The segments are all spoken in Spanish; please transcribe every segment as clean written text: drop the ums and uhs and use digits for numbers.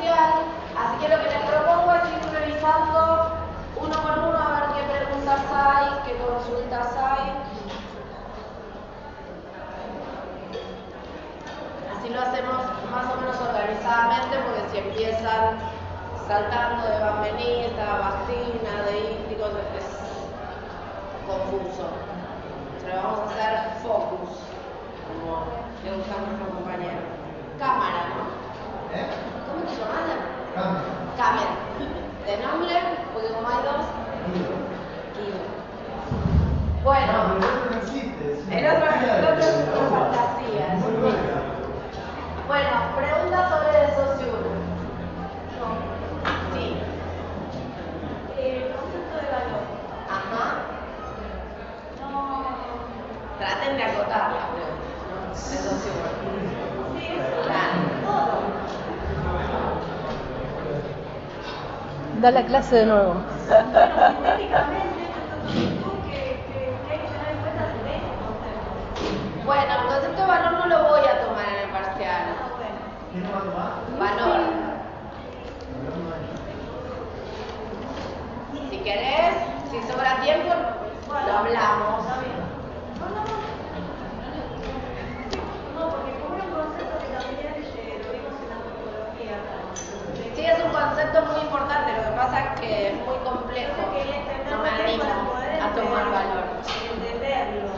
parcial, así que lo que les propongo es ir revisando uno por uno a ver qué preguntas hay, qué consultas hay. Así lo hacemos más o menos organizadamente, porque si empiezan saltando de bambenita, bastina, de ípticos, es confuso. Pero vamos a hacer focus, como le gusta a nuestro compañero. Cámara, ¿no? ¿Cómo te llamas? Cámara. ¿De nombre? Porque como hay dos. Guido. Bueno. El otro es fantasía. Bueno, pregunta sobre el Saussure. Sí. Concepto de valor. Ajá. No. Traten de acotar la pregunta. El Saussure. Sí, claro. Da la clase de nuevo. Bueno, el concepto de valor no lo voy a tomar en el parcial. ¿Qué no va a tomar? Valor. Si querés, si sobra tiempo, lo hablamos. No, porque como es un concepto que también lo vimos en la morfología. Sí, es un concepto muy importante, lo que pasa es que es muy complejo. No me animo a tomar valor. Entenderlo.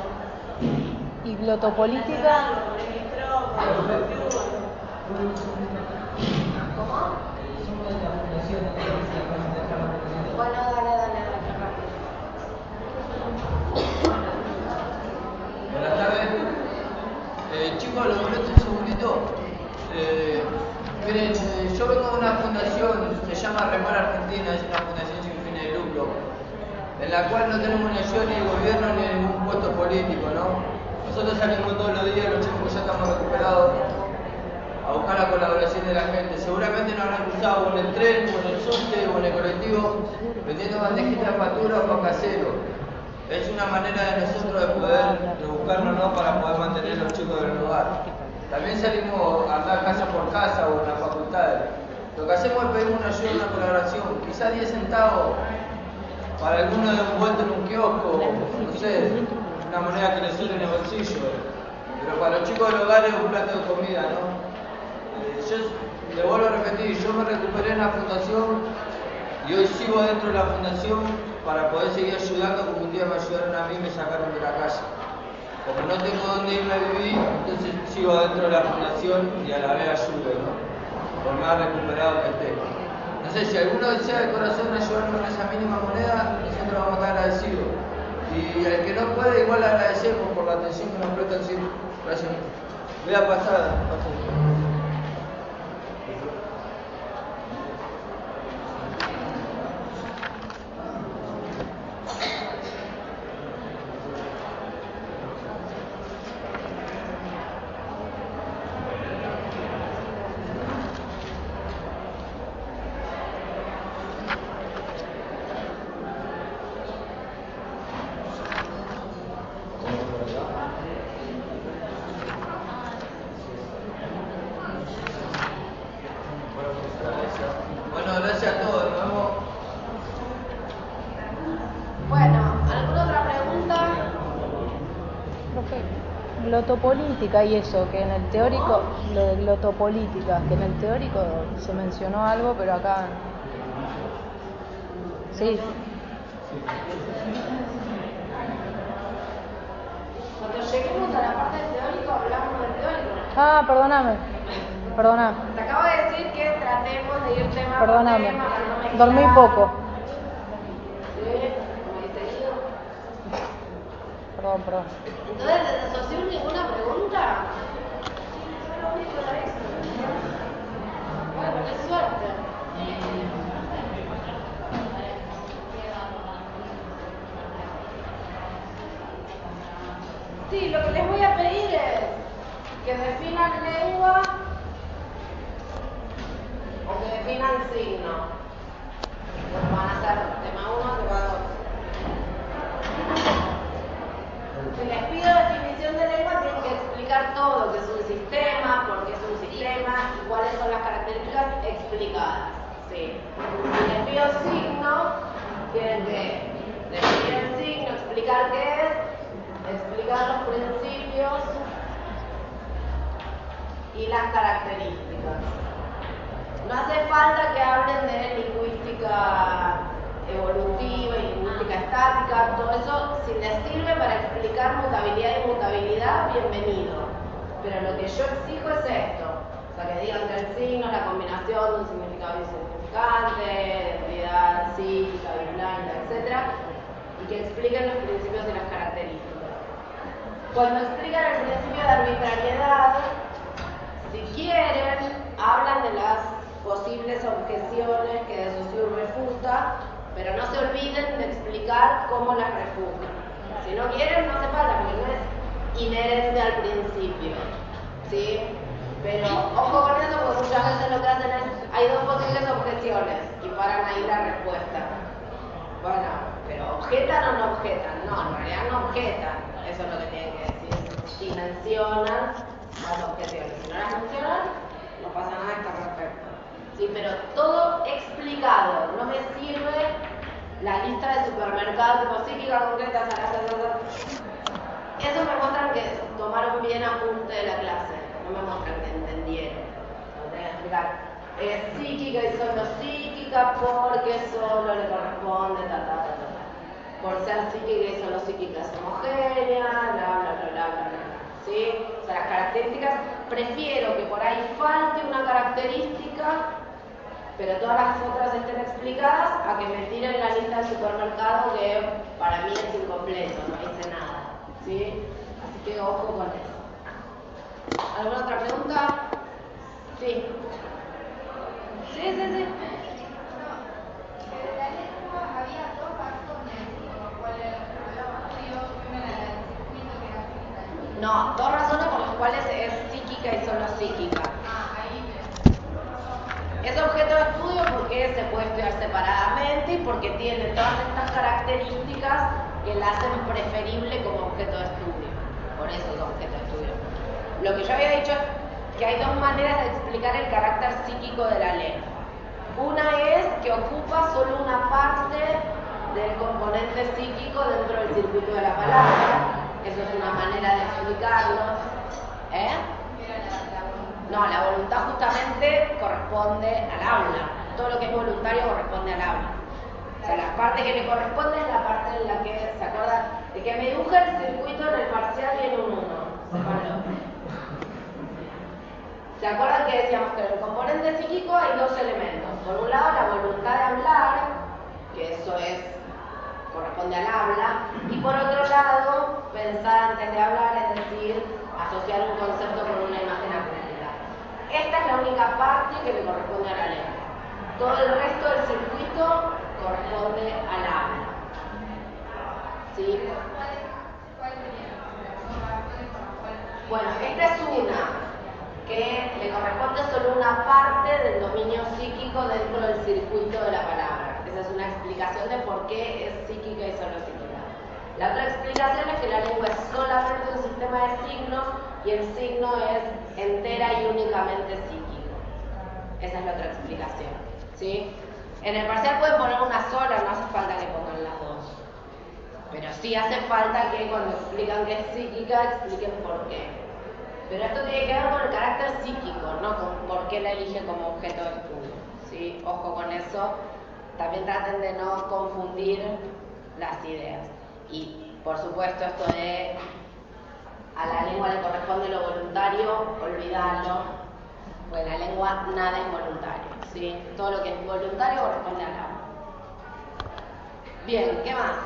¿Y glotopolítica? ¿Cómo? Bueno, dale, rápido. Buenas tardes. Chicos, los molesto un segundito. Miren, yo vengo de una fundación, se llama Remar Argentina, es una fundación sin fines de lucro, en la cual no tenemos ni acción ni gobierno ni ningún puesto político, ¿no? Nosotros salimos todos los días, los chicos ya estamos recuperados, a buscar la colaboración de la gente. Seguramente nos habrán cruzado o en el tren, o en el subte, o en el colectivo, vendiendo bandejitas de factura o pan casero. Es una manera de nosotros de poder buscarnos, ¿no?, para poder mantener a los chicos del lugar. También salimos a andar casa por casa o en las facultades. Lo que hacemos es pedir una ayuda, una colaboración, quizás 10 centavos para alguno de envuelto en un kiosco, no sé, una moneda que les sube en el bolsillo. Pero para los chicos del hogar es un plato de comida, ¿no? Yo le vuelvo a repetir, yo me recuperé en la fundación y hoy sigo dentro de la fundación para poder seguir ayudando, como un día me ayudaron a mí y me sacaron de la calle. Como no tengo dónde irme a vivir, entonces sigo dentro de la fundación y a la vez ayudo, ¿no?, por más recuperado que esté. No sé, si alguno desea de corazón ayudarnos con esa mínima moneda, nosotros vamos a estar agradecidos. Y al que no puede, igual le agradecemos por la atención que nos prestan siempre. Gracias. Voy a pasar. Bueno, gracias a todos. Nos vemos. Bueno, ¿alguna otra pregunta? Profe, glotopolítica y eso, que en el teórico, lo de glotopolítica, que en el teórico se mencionó algo, pero acá... Sí. Cuando lleguemos a la parte del teórico, hablamos del teórico. Ah, perdóname. Te acabo de decir que tratemos de ir tema Perdóname. por tema para no mezclar. Dormí poco. Sí, muy seguido. Perdón. Entonces, ¿de Saussure ninguna pregunta? Bueno, qué suerte. Sí, lo que les voy a pedir es que definan lengua o que definan signo. Bueno, van a hacer tema 1, tema 2. Si les pido definición de lengua, tienen que explicar explicar todo, qué es un sistema, por qué es un sistema y cuáles son las características explicadas. Sí. Si les pido signo, tienen que definir el signo, explicar qué es, explicar los principios y las características. No hace falta que hablen de lingüística evolutiva y lingüística estática, todo eso, si les sirve para explicar mutabilidad y mutabilidad, bienvenido. Pero lo que yo exijo es esto, o sea, que digan que el signo es la combinación de un significado y un significante, de entidad psíquica, binaria, etc. Y que expliquen los principios y las características. Cuando explican el principio de arbitrariedad, si quieren, hablan de las posibles objeciones que de Saussure refuta, pero no se olviden de explicar cómo las refuta. Si no quieren, no hace falta, porque no es inherente al principio, ¿sí? Pero ojo con eso, porque muchas veces lo que hacen es, hay dos posibles objeciones y paran ahí la respuesta. Bueno, pero ¿objetan o no objetan? No, en realidad no objetan, eso es lo que tienen que decir. Si mencionan las objeciones, si no las mencionan, no pasa nada, está perfecto. Sí, pero todo explicado, no me sirve la lista de supermercados tipo psíquica concreta, eso me muestran que tomaron bien apunte de la clase, no me muestran que entendieron. No tengo que explicar, es psíquica y solo psíquica porque solo le corresponde por ser psíquica y solo psíquica es homogénea, bla. ¿Sí? O sea, las características, prefiero que por ahí falte una característica, pero todas las otras estén explicadas, a que me tiren la lista del supermercado que para mí es incompleto, no dice nada. ¿Sí? Así que ojo con eso. ¿Alguna otra pregunta? Sí. Sí. No, dos razones por las cuales es psíquica y solo psíquica. Es objeto de estudio porque se puede estudiar separadamente y porque tiene todas estas características que la hacen preferible como objeto de estudio. Por eso es objeto de estudio. Lo que yo había dicho es que hay dos maneras de explicar el carácter psíquico de la lengua. Una es que ocupa solo una parte del componente psíquico dentro del circuito de la palabra. Eso es una manera de explicarlo. No, la voluntad justamente corresponde al aula. Todo lo que es voluntario corresponde al aula. O sea, la parte que le corresponde es la parte en la que se acuerda de que me dibuje el circuito en el parcial y en un 1. ¿Se acuerdan que decíamos que en el componente psíquico hay dos elementos? Por un lado, la voluntad de hablar, que eso corresponde al habla, y por otro lado, pensar antes de hablar, es decir, asociar un concepto con una imagen acústica. Esta es la única parte que le corresponde a la lengua. Todo el resto del circuito corresponde al habla. ¿Sí? Bueno, esta es una que le corresponde solo una parte del dominio psíquico dentro del circuito de la palabra. Esa es una explicación de por qué es psíquica y solo psíquica. La otra explicación es que la lengua es solamente un sistema de signos y el signo es entera y únicamente psíquico. Esa es la otra explicación. ¿Sí? En el parcial pueden poner una sola, no hace falta que pongan las dos. Pero sí hace falta que cuando explican que es psíquica, expliquen por qué. Pero esto tiene que ver con el carácter psíquico, no con por qué la elige como objeto de estudio. ¿Sí? Ojo con eso. También traten de no confundir las ideas. Y, por supuesto, esto de a la lengua le corresponde lo voluntario, olvidarlo, porque en la lengua nada es voluntario. ¿Sí? Todo lo que es voluntario corresponde al habla. Bien, ¿qué más?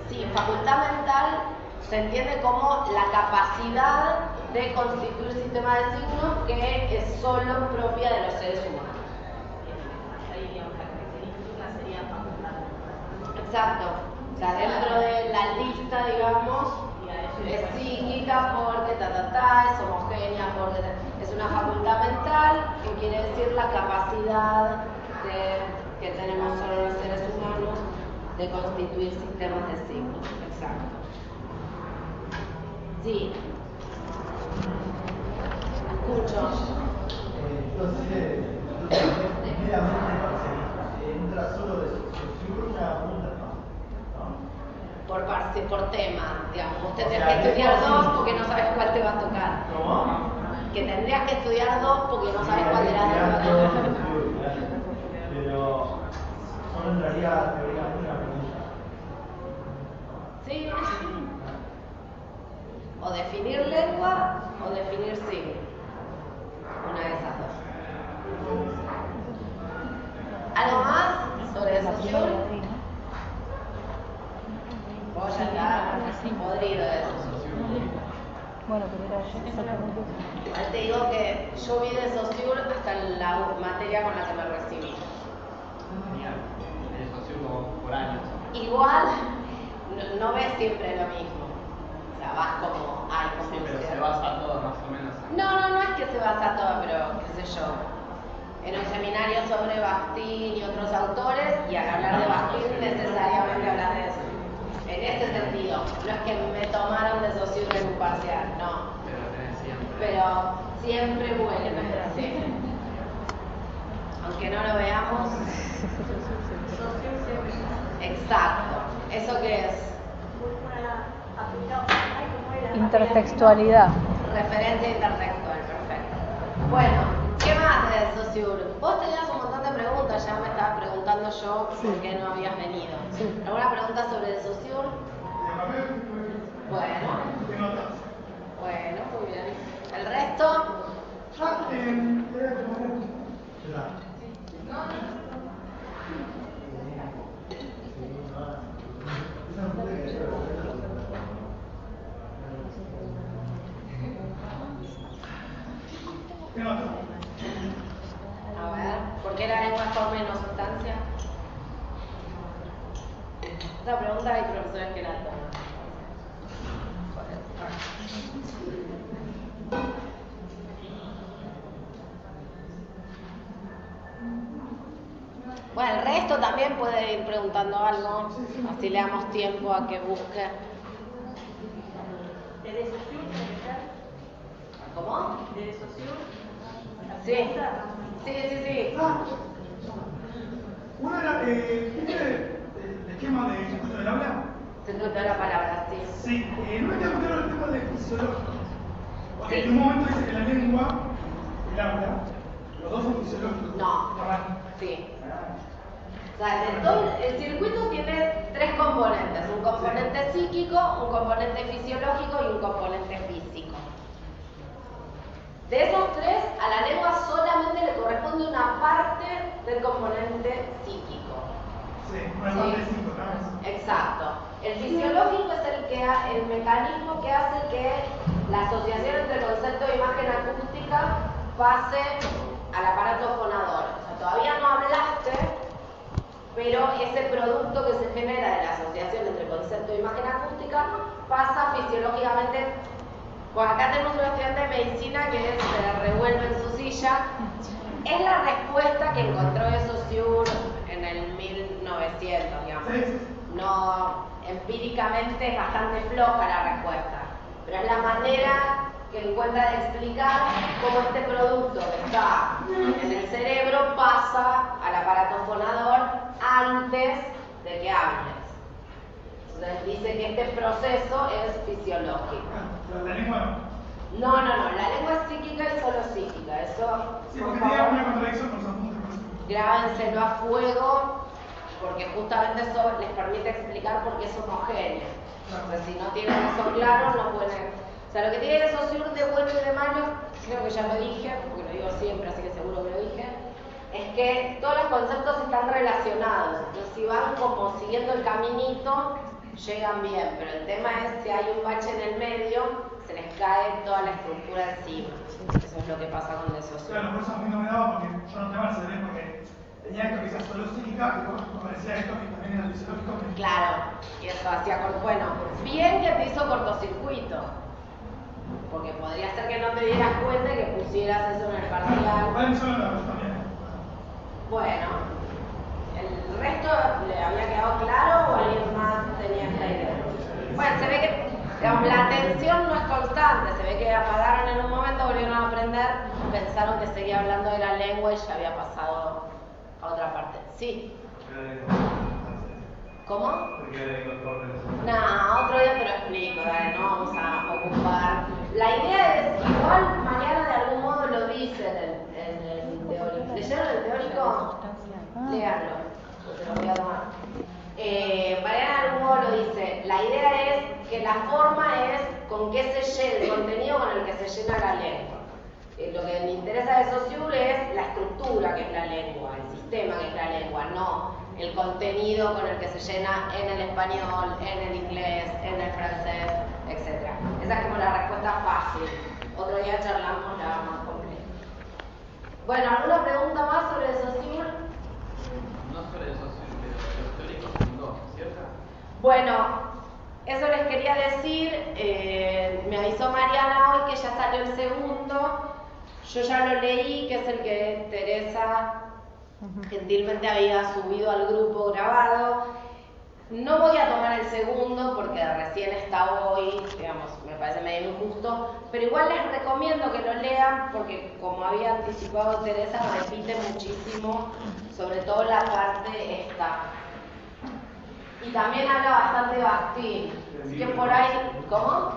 Sí, facultad mental se entiende como la capacidad de constituir un sistema de signos que es solo propia de los seres humanos. Exacto. O sea, dentro de la lista, digamos, es psíquica porque es homogénea porque es una facultad mental que quiere decir la capacidad de que tenemos solo los seres humanos de constituir sistemas de signos. Exacto. Sí. Escucho. Entonces, meramente parcialista. Entra solo de Saussure una punta, ¿no? Por tema, digamos. Vos O tendrías sea, que estudiar es dos porque no sabes cuál te va a tocar. ¿Cómo? Que tendrías que estudiar dos porque no sabes cuál de las dos te va a tocar. Pero solo entraría teóricamente una pregunta. Sí. O definir lengua o definir signo. Una de esas dos. ¿Algo más sobre Saussure? Vos ya está podrido de eso. Bueno, pero era exactamente eso. Igual te digo que yo vi de Saussure hasta la materia con la que me recibí. Genial. De Saussure por años. Igual no ves siempre lo mismo. O sea, vas como, ay, como Sí, pero no sé. se basa todo más o menos. No es que se basa todo, pero qué sé yo. En un seminario sobre Bakhtin y otros autores, y al hablar de Bakhtin necesariamente hablar de eso. En ese sentido, no es que me tomaron de Saussure en un parcial, no. Pero lo tenés siempre. Pero siempre vuelve, sí. Aunque no lo veamos. Exacto. ¿Eso qué es? Intertextualidad. Referencia intertextual, perfecto. Bueno, ¿qué más de Saussure? Vos tenías un montón de preguntas, ya me estabas preguntando yo por qué no habías venido. Sí. ¿Alguna pregunta sobre Saussure? Bueno, muy bien. ¿El resto? A ver, ¿por qué la lengua es forma y no sustancia? Esa pregunta hay profesores que la toman. Bueno, el resto también puede ir preguntando algo, así le damos tiempo a que busque. ¿De Saussure tiene que ser? ¿Cómo? ¿De Saussure? Sí. Una era, ¿viste el esquema de circuito del habla? Circuito de la palabra, sí. Sí, no me queda claro el tema de fisiológico. Porque Sí. en un momento dice que la lengua, el habla, los dos son fisiológicos. No. Sí. O sea, el circuito tiene tres componentes, un componente psíquico, un componente fisiológico y un componente físico. De esos tres, a la lengua solamente le corresponde una parte del componente psíquico. Sí, una parte de 5, ¿no? Exacto. El fisiológico es el mecanismo que hace que la asociación entre el concepto de imagen acústica pase al aparato fonador. O sea, todavía no hablaste, pero ese producto que se genera de la asociación entre concepto e imagen acústica pasa fisiológicamente. Bueno, acá tenemos un estudiante de medicina que se revuelve en su silla. Es la respuesta que encontró de Saussure en el 1900, digamos. No, empíricamente es bastante floja la respuesta, pero es la manera que encuentra de explicar cómo este producto que está en el cerebro pasa al aparato fonador antes de que hables. Entonces dice que este proceso es fisiológico. La lengua no. No, la lengua es psíquica y solo psíquica. Eso, Sí, por porque tenía favor, una contradicción con los apuntes. grábenselo a fuego, porque justamente eso les permite explicar por qué es homogéneo. Entonces, si no tienen eso claro, no pueden. O sea, lo que tiene Saussure de bueno y de malo, creo que ya lo dije, porque lo digo siempre, así que seguro que lo dije, es que todos los conceptos están relacionados. Entonces, si van como siguiendo el caminito, llegan bien, pero el tema es si hay un bache en el medio, se les cae toda la estructura encima. Eso es lo que pasa con De Saussure. Claro, por eso a mí no me daba porque yo no tenía el cerebro porque tenía esto que sea solo psíquica, que me parecía esto que también era fisiológico. Claro, y eso hacía bueno, bien que te hizo cortocircuito, porque podría ser que no te dieras cuenta y que pusieras eso en el parcial. Vale, yo no también. Bueno, ¿Le había quedado claro o alguien más tenía esta idea? Bueno, se ve que digamos, la atención no es constante, se ve que apagaron en un momento, volvieron a aprender, pensaron que seguía hablando de la lengua y ya había pasado a otra parte. Sí. ¿Cómo? No, otro día te lo explico, dale, no vamos a ocupar. La idea es, igual Mariana de algún modo lo dice en el teórico. ¿Leyeron el teórico? Léanlo, te lo voy a tomar. Mariana de algún modo lo dice. La idea es que la forma es con qué se llena, el contenido con el que se llena la lengua. Lo que me interesa de Saussure es la estructura que es la lengua, el sistema que es la lengua, no el contenido con el que se llena en el español, en el inglés, en el francés, etc. Esa es como la respuesta fácil. Otro día charlamos la más completa. Bueno, ¿alguna pregunta más sobre Saussure? No sobre Saussure, pero los teóricos no, ¿cierto? Bueno, eso les quería decir. Me avisó Mariana hoy que ya salió el segundo. Yo ya lo leí, que es el que Teresa gentilmente había subido al grupo grabado. No voy a tomar el segundo porque recién está hoy, digamos, me parece medio injusto, pero igual les recomiendo que lo lean porque, como había anticipado Teresa, repite muchísimo, sobre todo la parte esta. Y también habla bastante de Bakhtin. Así que por ahí, ¿cómo?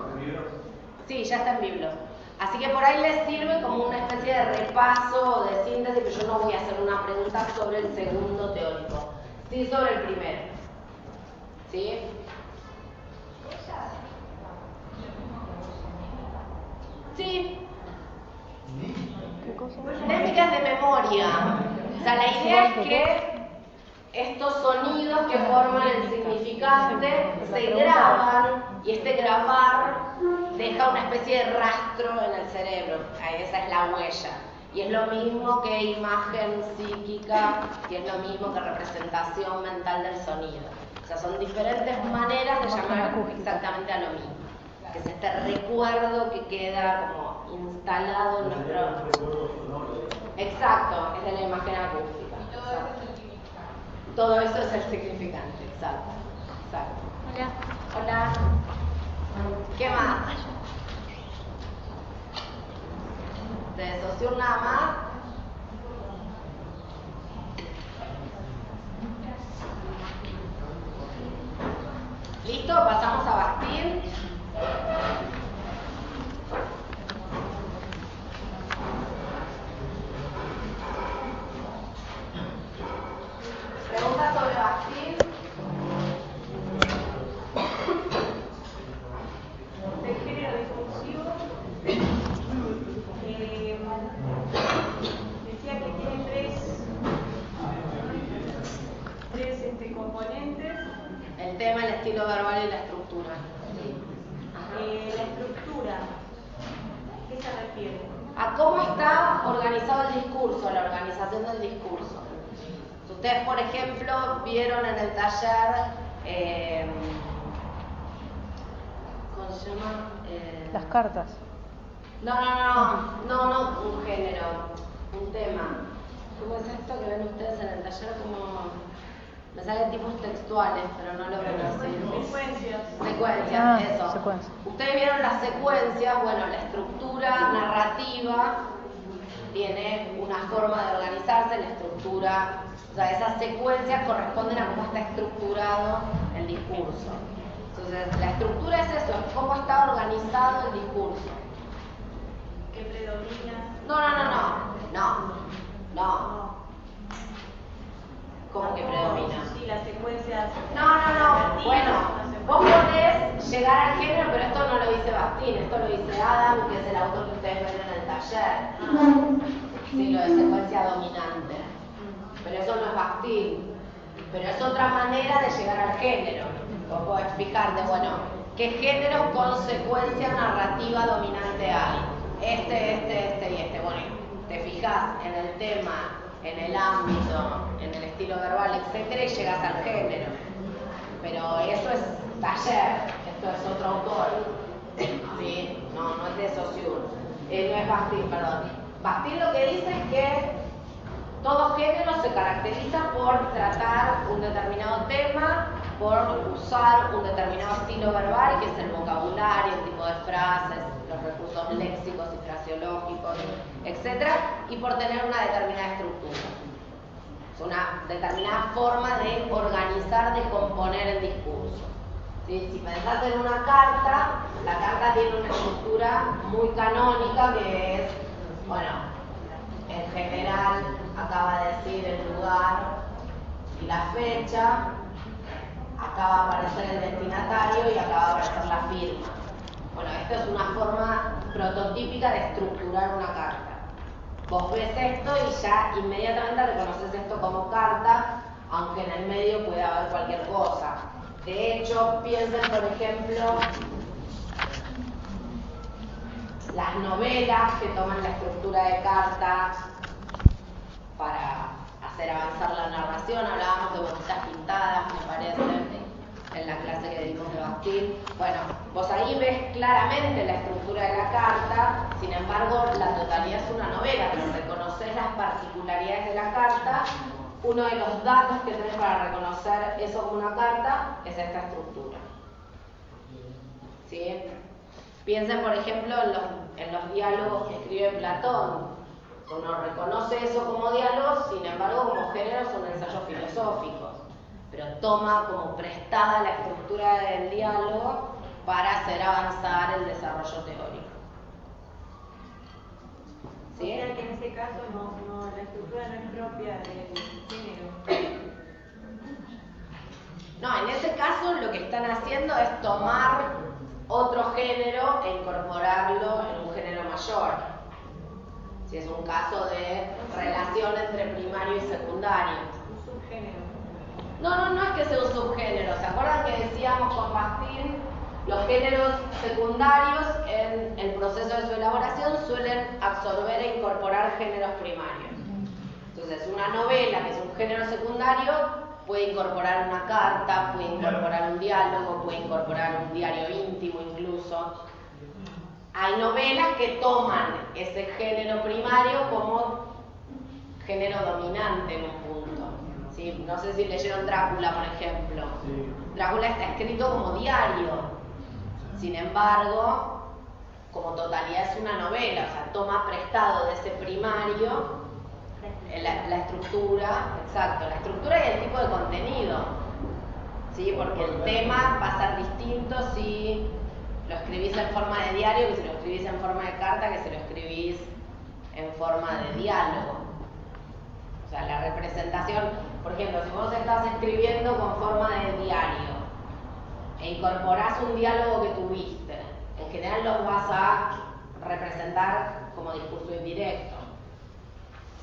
Sí, ya está en Biblos. Así que por ahí les sirve como una especie de repaso o de síntesis, pero yo no voy a hacer una pregunta sobre el segundo teórico, sí sobre el primero. ¿Sí? Sí. Técnicas de memoria. O sea, la idea es que estos sonidos que forman el significante se graban y este grabar deja una especie de rastro en el cerebro. Esa es la huella. Y es lo mismo que imagen psíquica y es lo mismo que representación mental del sonido. O sea, son diferentes maneras de llamar exactamente a lo mismo. Que es este recuerdo que queda como instalado en nuestro... Exacto, es de la imagen acústica. Todo eso es el significante, exacto. Hola. ¿Qué más? ¿De Saussure nada más? ¿Listo? Pasamos a Bakhtin. ¿Preguntas sobre Bakhtin? Del género discursivo, decía que tiene tres componentes. El tema, el estilo verbal y la estructura. La estructura, ¿a qué se refiere? A cómo está organizado el discurso, la organización del discurso. Ustedes, por ejemplo, vieron en el taller, ¿cómo se llama? Las cartas. No, un género, un tema. ¿Cómo es esto que ven ustedes en el taller? Como me salen tipos textuales, pero no lo ven así. Secuencias, eso. Secuencias. Ustedes vieron las secuencias, bueno, la estructura narrativa tiene una forma de organizarse, la estructura, o sea, esas secuencias corresponden a cómo está estructurado el discurso. Entonces, la estructura es eso, es cómo está organizado el discurso. ¿Qué predomina? No. ¿Cómo que predomina? Sí, las secuencias. No. Bueno, vos podés llegar al género, pero esto no lo dice Bakhtin, esto lo dice Adam, que es el autor que ustedes ven en el taller. Sí, lo de secuencia dominante. Pero eso no es Bakhtin. Pero es otra manera de llegar al género. Vos podés fijarte, bueno, ¿qué género con secuencia narrativa dominante hay? Este y este. Bueno, te fijas en el tema, en el ámbito, en el estilo verbal, etcétera, y llegas al género. Pero eso es taller, esto es otro autor. ¿Sí? No es de Saussure. No es Bakhtin, perdón. Bakhtin lo que dice es que todo género se caracteriza por tratar un determinado tema, por usar un determinado estilo verbal, que es el vocabulario, el tipo de frases, los recursos léxicos y fraseológicos, etc. Y por tener una determinada estructura. Es una determinada forma de organizar, de componer el discurso. ¿Sí? Si pensás en una carta, la carta tiene una estructura muy canónica que es, bueno, en general acaba de decir el lugar y la fecha, acá va a aparecer el destinatario y acá va a aparecer la firma. Bueno, esta es una forma prototípica de estructurar una carta. Vos ves esto y ya inmediatamente reconoces esto como carta, aunque en el medio pueda haber cualquier cosa. De hecho, piensen, por ejemplo, las novelas que toman la estructura de cartas para hacer avanzar la narración. Hablábamos de boquitas pintadas, me parece, en la clase que dimos de Bakhtin. Bueno, vos ahí ves claramente la estructura de la carta, sin embargo, la totalidad es una novela, pero reconoces las particularidades de la carta. Uno de los datos que tenés para reconocer eso como una carta es esta estructura. ¿Sí? Piensen, por ejemplo, en los diálogos que escribe Platón. Uno reconoce eso como diálogos, sin embargo, como género son ensayos filosóficos. Pero toma como prestada la estructura del diálogo para hacer avanzar el desarrollo teórico. ¿Sí? O sea que en ese caso la estructura no es propia del género. No, en ese caso lo que están haciendo es tomar otro género e incorporarlo en un género mayor. Si es un caso de relación entre primario y secundario. Un subgénero. No es que sea un subgénero. ¿Se acuerdan que decíamos con Bakhtin? Los géneros secundarios en el proceso de su elaboración suelen absorber e incorporar géneros primarios. Entonces, una novela que es un género secundario puede incorporar una carta, puede incorporar un diálogo, puede incorporar un diario íntimo incluso. Hay novelas que toman ese género primario como género dominante en un punto. ¿Sí? No sé si leyeron Drácula, por ejemplo. Sí. Drácula está escrito como diario. Sin embargo, como totalidad es una novela, o sea, toma prestado de ese primario la estructura, exacto, la estructura y el tipo de contenido. ¿Sí? Porque el tema va a ser distinto si lo escribís en forma de diario que si lo escribís en forma de carta que si lo escribís en forma de diálogo. O sea, la representación, por ejemplo, si vos estás escribiendo con forma de diario e incorporás un diálogo que tuviste, en general los vas a representar como discurso indirecto.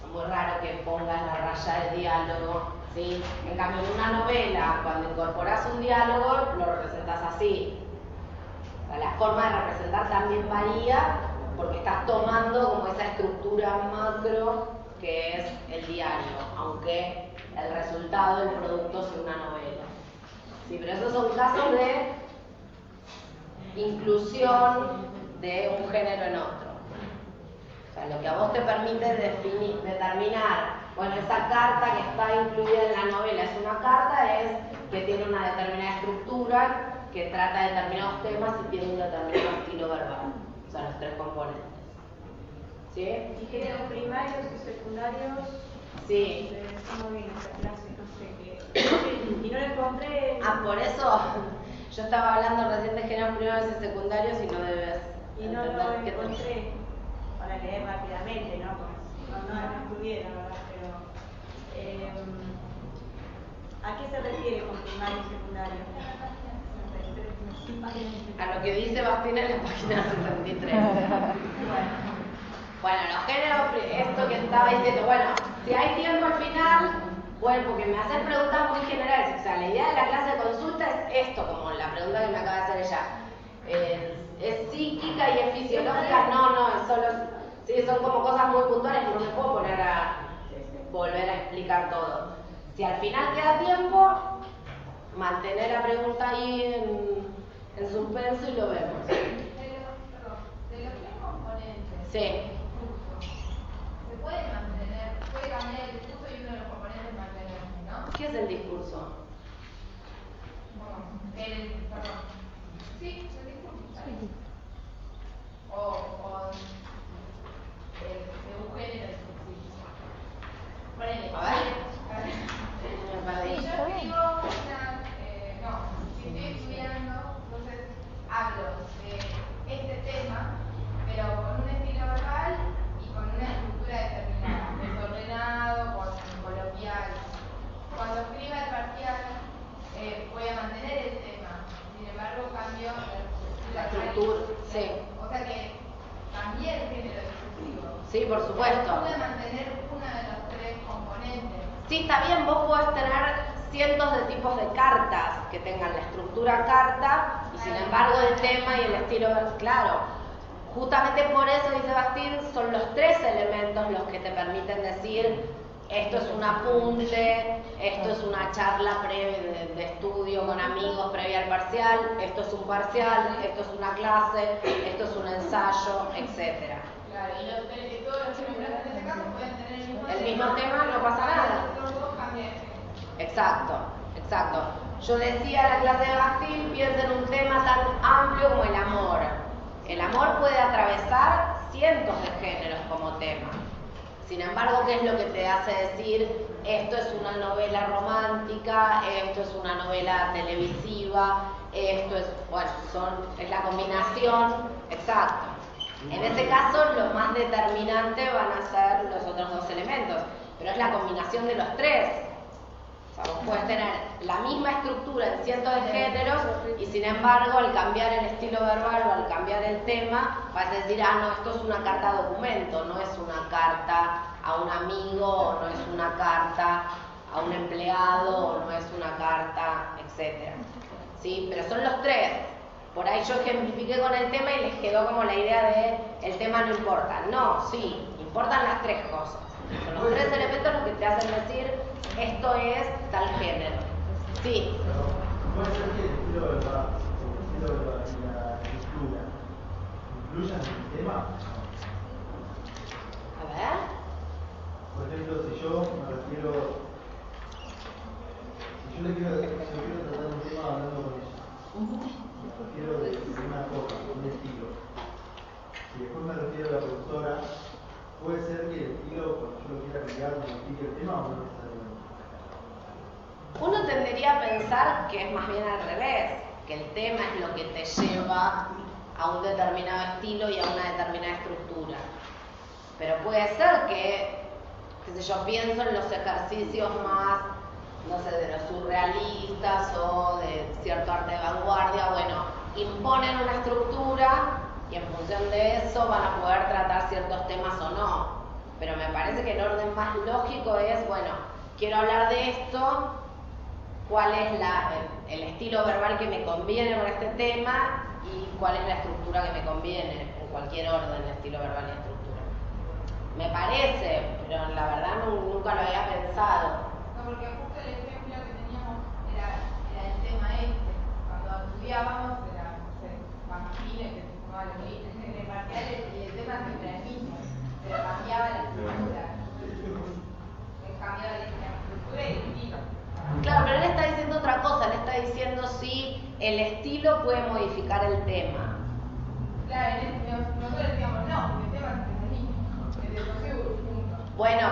Es muy raro que pongas la raya de diálogo, ¿sí? En cambio, en una novela, cuando incorporás un diálogo, lo representas así. O sea, la forma de representar también varía porque estás tomando como esa estructura macro que es el diario, aunque el resultado, el producto sea una novela. Sí, pero esos son casos de inclusión de un género en otro. O sea, lo que a vos te permite determinar, bueno, esa carta que está incluida en la novela es una carta, es que tiene una determinada estructura, que trata de determinados temas y tiene un determinado estilo verbal. O sea, los tres componentes. ¿Sí? Y géneros primarios y secundarios. Sí. Muy bien esa clase, no sé qué. Y no lo encontré. Por eso yo estaba hablando recién de géneros primarios y secundarios y no debes. Y no lo encontré para leer rápidamente, ¿no? Porque no estudié, la verdad, pero. ¿A qué se refiere con primario y secundario? A lo que dice Bakhtin en la página 63. Bueno, los géneros, esto que estaba diciendo, bueno, si hay tiempo al final, bueno, porque me hacen preguntas muy generales, o sea, la idea de la clase de consulta es esto, como la pregunta que me acaba de hacer ella. ¿Es psíquica y es fisiológica? No, es solo, sí, son como cosas muy puntuales, no me puedo poner a volver a explicar todo. Si al final queda tiempo, mantener la pregunta ahí en suspenso y lo vemos. De los tres componentes. Sí. Se puede mantener, puede cambiar el ¿Qué es el discurso? Perdón. Sí, el discurso. O de un género específico. Ponele. A ver. Me perdí. Si yo escribo si estoy estudiando, entonces hablo de este tema, pero con un estilo verbal y con una estructura determinada, desordenado, coloquial. Cuando escriba el parcial, voy a mantener el tema, sin embargo cambio La estructura, sí. O sea que cambié el género discursivo. Sí, por supuesto. Pude mantener uno de los tres componentes. Sí, está bien, vos podés tener cientos de tipos de cartas que tengan la estructura carta y sin embargo el tema y el estilo, claro. Justamente por eso, dice Bastín, son los tres elementos los que te permiten decir esto es un apunte, esto es una charla previa de estudio con amigos previa al parcial, esto es un parcial, esto es una clase, esto es un ensayo, etc. Claro, y todos los que nombraste en este caso pueden tener El mismo tema, no pasa nada. Los dos cambian. Exacto, exacto. Yo decía en la clase de Bastín, piensa en un tema tan amplio como el amor. El amor puede atravesar cientos de géneros como tema. Sin embargo, ¿qué es lo que te hace decir esto es una novela romántica, esto es una novela televisiva, esto es, bueno, es la combinación? Exacto. En ese caso, lo más determinante van a ser los otros dos elementos, pero es la combinación de los tres. O sea, vos puedes tener la misma estructura en cientos de géneros y sin embargo al cambiar el estilo verbal o al cambiar el tema vas a decir, no, esto es una carta documento, no es una carta a un amigo, o no es una carta a un empleado, o no es una carta, etc. ¿Sí? Pero son los tres. Por ahí yo ejemplifiqué con el tema y les quedó como la idea de el tema no importa. No, sí, importan las tres cosas. Son los tres elementos los que te hacen decir esto es tal género. Sí. Puede ser que el estilo verbal y la estructura incluyan el tema. A ver. Por ejemplo, si yo le quiero tratar un tema hablando con ella, me refiero de una cosa, un estilo. Si después me refiero a la profesora, puede ser que el estilo, cuando yo lo quiera cambiar, me explique el tema o no necesariamente. Uno tendería a pensar que es más bien al revés, que el tema es lo que te lleva a un determinado estilo y a una determinada estructura. Pero puede ser que, qué sé yo, pienso en los ejercicios más, no sé, de los surrealistas o de cierto arte de vanguardia, bueno, imponen una estructura y en función de eso van a poder tratar ciertos temas o no. Pero me parece que el orden más lógico es, bueno, quiero hablar de esto, cuál es el estilo verbal que me conviene con este tema y cuál es la estructura que me conviene, en cualquier orden, estilo verbal y estructura. Me parece, pero la verdad nunca lo había pensado. No, porque justo el ejemplo que teníamos era el tema este. Cuando estudiábamos era, no sé, Banquine, que se sumaba los líderes en el parcial y el tema siempre era el mismo, pero cambiaba la estructura. Cambiaba la estructura y el estilo. Claro, pero él está diciendo otra cosa, él está diciendo si el estilo puede modificar el tema. Claro, nosotros decíamos no, porque el tema es el mismo, desde el socio punto. Bueno,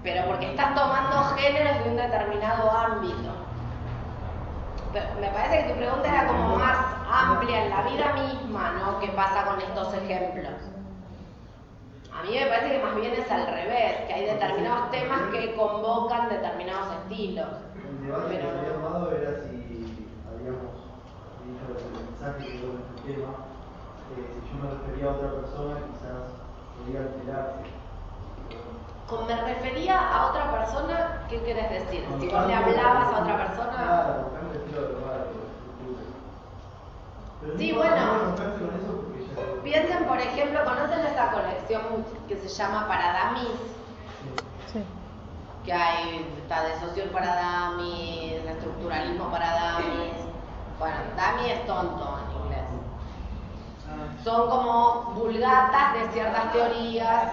pero porque estás tomando géneros de un determinado ámbito. Pero me parece que tu pregunta era como más amplia en la vida misma, ¿no? ¿Qué pasa con estos ejemplos? A mí me parece que más bien es al revés, que hay determinados temas que convocan determinados estilos. El debate que se había armado era si habíamos dicho el mensaje que dio nuestro tema, si yo me refería a otra persona, quizás podría alterarse. Con me refería a otra persona, ¿qué querés decir? Si vos le hablabas a otra persona. Claro, buscando el estilo verbal, pero Sí, no bueno. romperse con eso porque ya... Piensen, por ejemplo, ¿conocen esa colección que se llama Para Dummies? Sí. Que hay, está de social para dummies, de estructuralismo para dummies. Bueno, dummy es tonto en inglés. Son como vulgatas de ciertas teorías.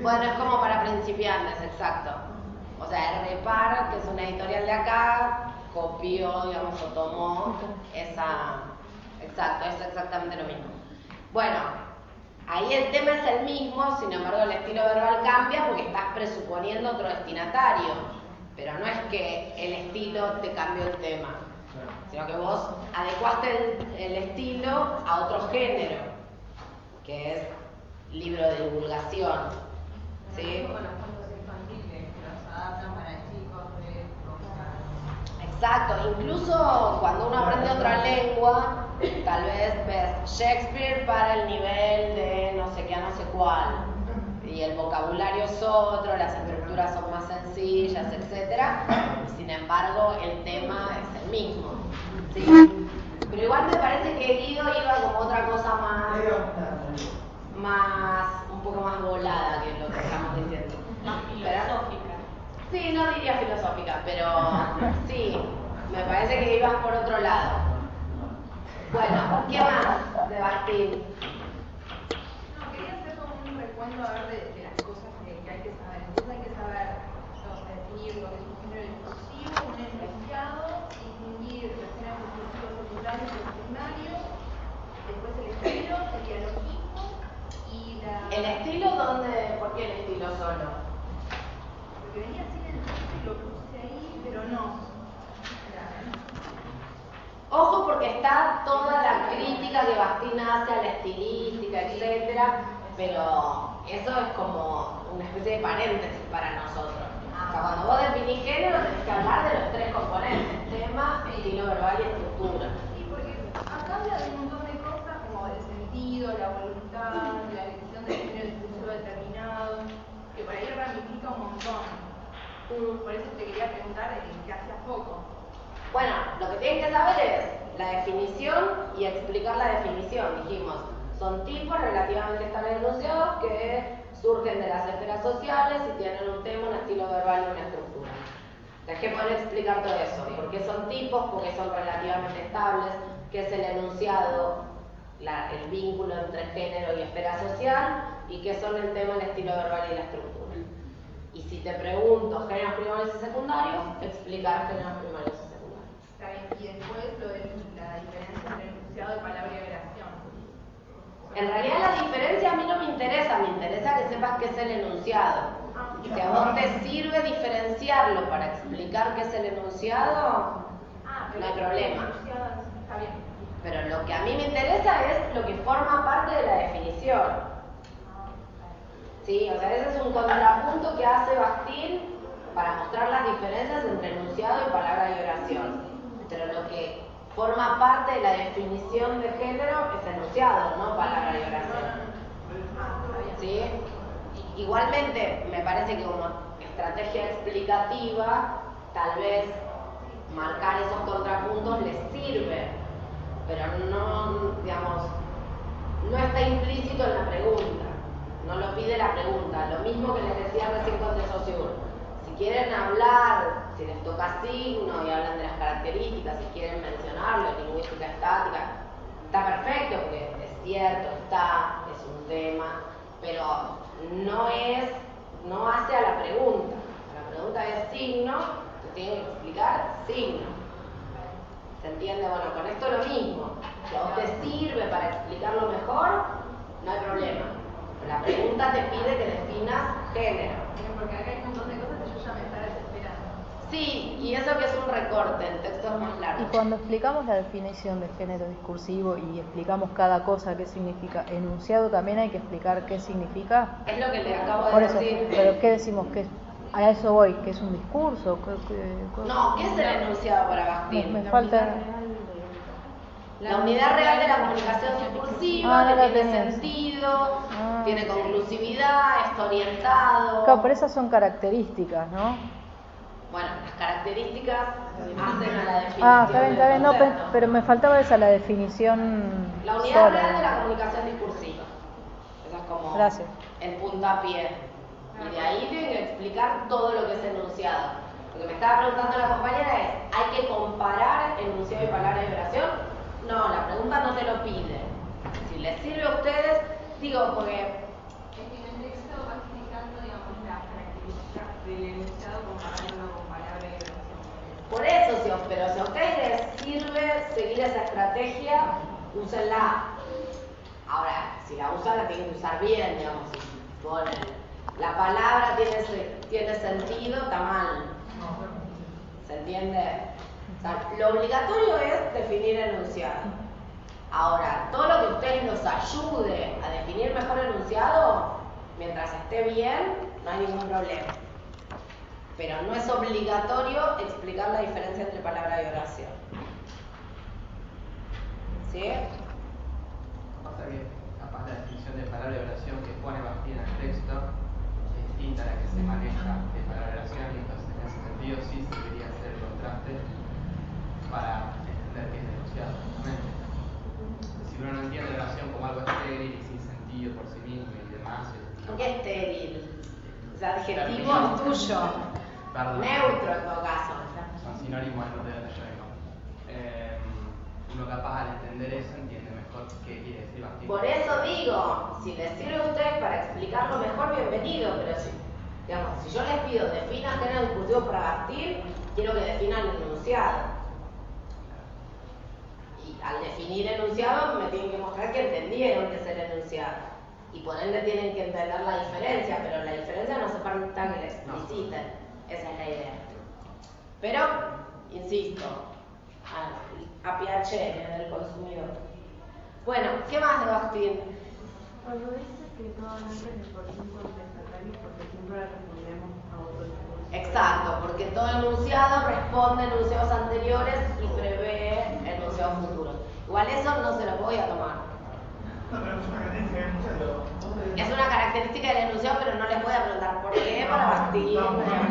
Bueno, es como para principiantes, exacto. O sea, Par, que es una editorial de acá, copió, digamos, o tomó esa... Exacto, es exactamente lo mismo. Bueno, ahí el tema es el mismo, sin embargo el estilo verbal cambia porque estás presuponiendo otro destinatario, pero no es que el estilo te cambió el tema, sino que vos adecuaste el estilo a otro género, que es libro de divulgación. ¿Sí? Como los cuentos infantiles que los adaptan para chicos de Exacto, incluso cuando uno aprende otra lengua, tal vez ves Shakespeare para el nivel de no sé qué a no sé cuál, y el vocabulario es otro, las estructuras son más sencillas, etcétera, y sin embargo el tema es el mismo, ¿sí? Pero igual me parece que Guido iba como otra cosa un poco más volada que lo que estamos diciendo. Más filosófica. Sí, no diría filosófica, pero sí, me parece que ibas por otro lado. Bueno, ¿qué más de Bastín? No, quería hacer como un recuento a ver de las cosas que hay que saber. Entonces hay que saber definir lo que es un género discursivo, un enunciado, distinguir los géneros discursivos secundarios y primarios, después el estilo, el dialogismo y la... ¿El estilo dónde? ¿Por qué el estilo solo? Porque venía así en el texto y lo puse ahí, pero no. Ojo porque está toda la crítica que Bastín hace a la estilística, etcétera, pero eso es como una especie de paréntesis para nosotros. O sea, cuando vos definís género tenés que hablar de los tres componentes, tema, estilo verbal y estructura. Sí, porque acá habla de un montón de cosas como el sentido, la voluntad, la elección del género discursivo determinado, que por ahí ramifica un montón. Por eso te quería preguntar qué hacía poco. Bueno, lo que tienen que saber es la definición y explicar la definición. Dijimos, son tipos relativamente estables enunciados que surgen de las esferas sociales y tienen un tema, un estilo verbal y una estructura. Tenés que poder explicar todo eso. ¿Por qué son tipos? Porque son relativamente estables. ¿Qué es el enunciado? El vínculo entre género y esfera social. ¿Y qué son el tema, el estilo verbal y la estructura? Y si te pregunto géneros primarios y secundarios, explicar géneros primarios y secundarios. Está bien, y después lo de la diferencia entre enunciado y palabra y oración. En realidad la diferencia a mí no me interesa que sepas qué es el enunciado. Si a vos te sirve diferenciarlo para explicar qué es el enunciado, no hay problema. Está bien. Pero lo que a mí me interesa es lo que forma parte de la definición. Sí, o sea, ese es un contrapunto que hace Bastín para mostrar las diferencias entre enunciado y palabra y oración. Pero lo que forma parte de la definición de género es enunciado, no palabra y oración. ¿Sí? Igualmente, me parece que como estrategia explicativa, tal vez marcar esos contrapuntos les sirve, pero no, digamos, no está implícito en la pregunta. No lo pide la pregunta, lo mismo que les decía recién con de Saussure. Si quieren hablar, si les toca signo y hablan de las características, si quieren mencionarlo, lingüística estática, está perfecto porque es cierto, es un tema, pero no hace a la pregunta. La pregunta es signo, te tienen que explicar signo. ¿Se entiende? Bueno, con esto lo mismo. Si a vos te sirve para explicarlo mejor, no hay problema. La pregunta te pide que definas género. Porque acá hay un montón de cosas que yo ya me estaba desesperando. Sí, y eso que es un recorte, el texto es más largo. Y cuando explicamos la definición de género discursivo y explicamos cada cosa qué significa, enunciado también hay que explicar qué significa. Es lo que le acabo Por de eso, decir. pero ¿qué decimos? A eso voy, que es un discurso. No, ¿qué es el enunciado para Bastín? Me falta. La unidad real de la comunicación discursiva, que tiene sentido, tiene conclusividad, está orientado. Claro, pero esas son características, ¿no? Bueno, las características hacen a la definición. Está bien, no, pero me faltaba esa, la definición. La unidad real de la comunicación discursiva. Eso es como Gracias. el puntapié. Y de ahí tienen que explicar todo lo que es enunciado. Lo que me estaba preguntando la compañera es, ¿hay que comparar enunciado y palabra de oración? No, la pregunta no te lo pide. Si les sirve a ustedes, digo, porque... Es que en el texto va explicando, digamos, las características del enunciado comparándolo con pero si a ustedes les sirve seguir esa estrategia, úsenla. Ahora, si la usan, la tienen que usar bien, digamos. Si ponen la palabra tiene sentido, está mal. ¿Se entiende? O sea, lo obligatorio es definir enunciado. Ahora, todo lo que a ustedes los ayude a definir mejor enunciado, mientras esté bien, no hay ningún problema. Pero no es obligatorio explicar la diferencia entre palabra y oración. ¿Sí? Pasa que capaz la definición de palabra y oración que pone Bastín en el texto es distinta a la que se maneja de palabra y oración, y entonces en ese sentido sí se debería hacer el contraste para entender qué es enunciado justamente. Si uno no entiende la oración como algo estéril y sin sentido por sí mismo y demás, ¿Por qué estéril? O sea, adjetivo es tuyo. perdón, Neutro en todo caso. son sinónimos de donde yo vengo. Uno capaz al entender eso entiende mejor qué quiere decir Bastín. Por eso digo, si les sirve a ustedes para explicarlo mejor, bienvenido, pero si, digamos, si yo les pido definan género discursivo para Bastín, quiero que definan enunciado. Y al definir enunciado me tienen que mostrar que entendieron qué es el enunciado. Y por ende tienen que entender la diferencia, pero la diferencia no hace falta que la expliciten. Esa es la idea. Pero, insisto, a Piacere del consumidor. Bueno, ¿qué más de Bastín? Cuando dices que no antes de por ejemplo destacar porque siempre respondemos a otro discurso. Exacto, porque todo enunciado responde a enunciados anteriores y prevé enunciados futuros. Igual eso no se lo voy a tomar. No, pero es una característica del enunciado. Es una característica del enunciado, pero no les voy a preguntar por qué para Bastín, de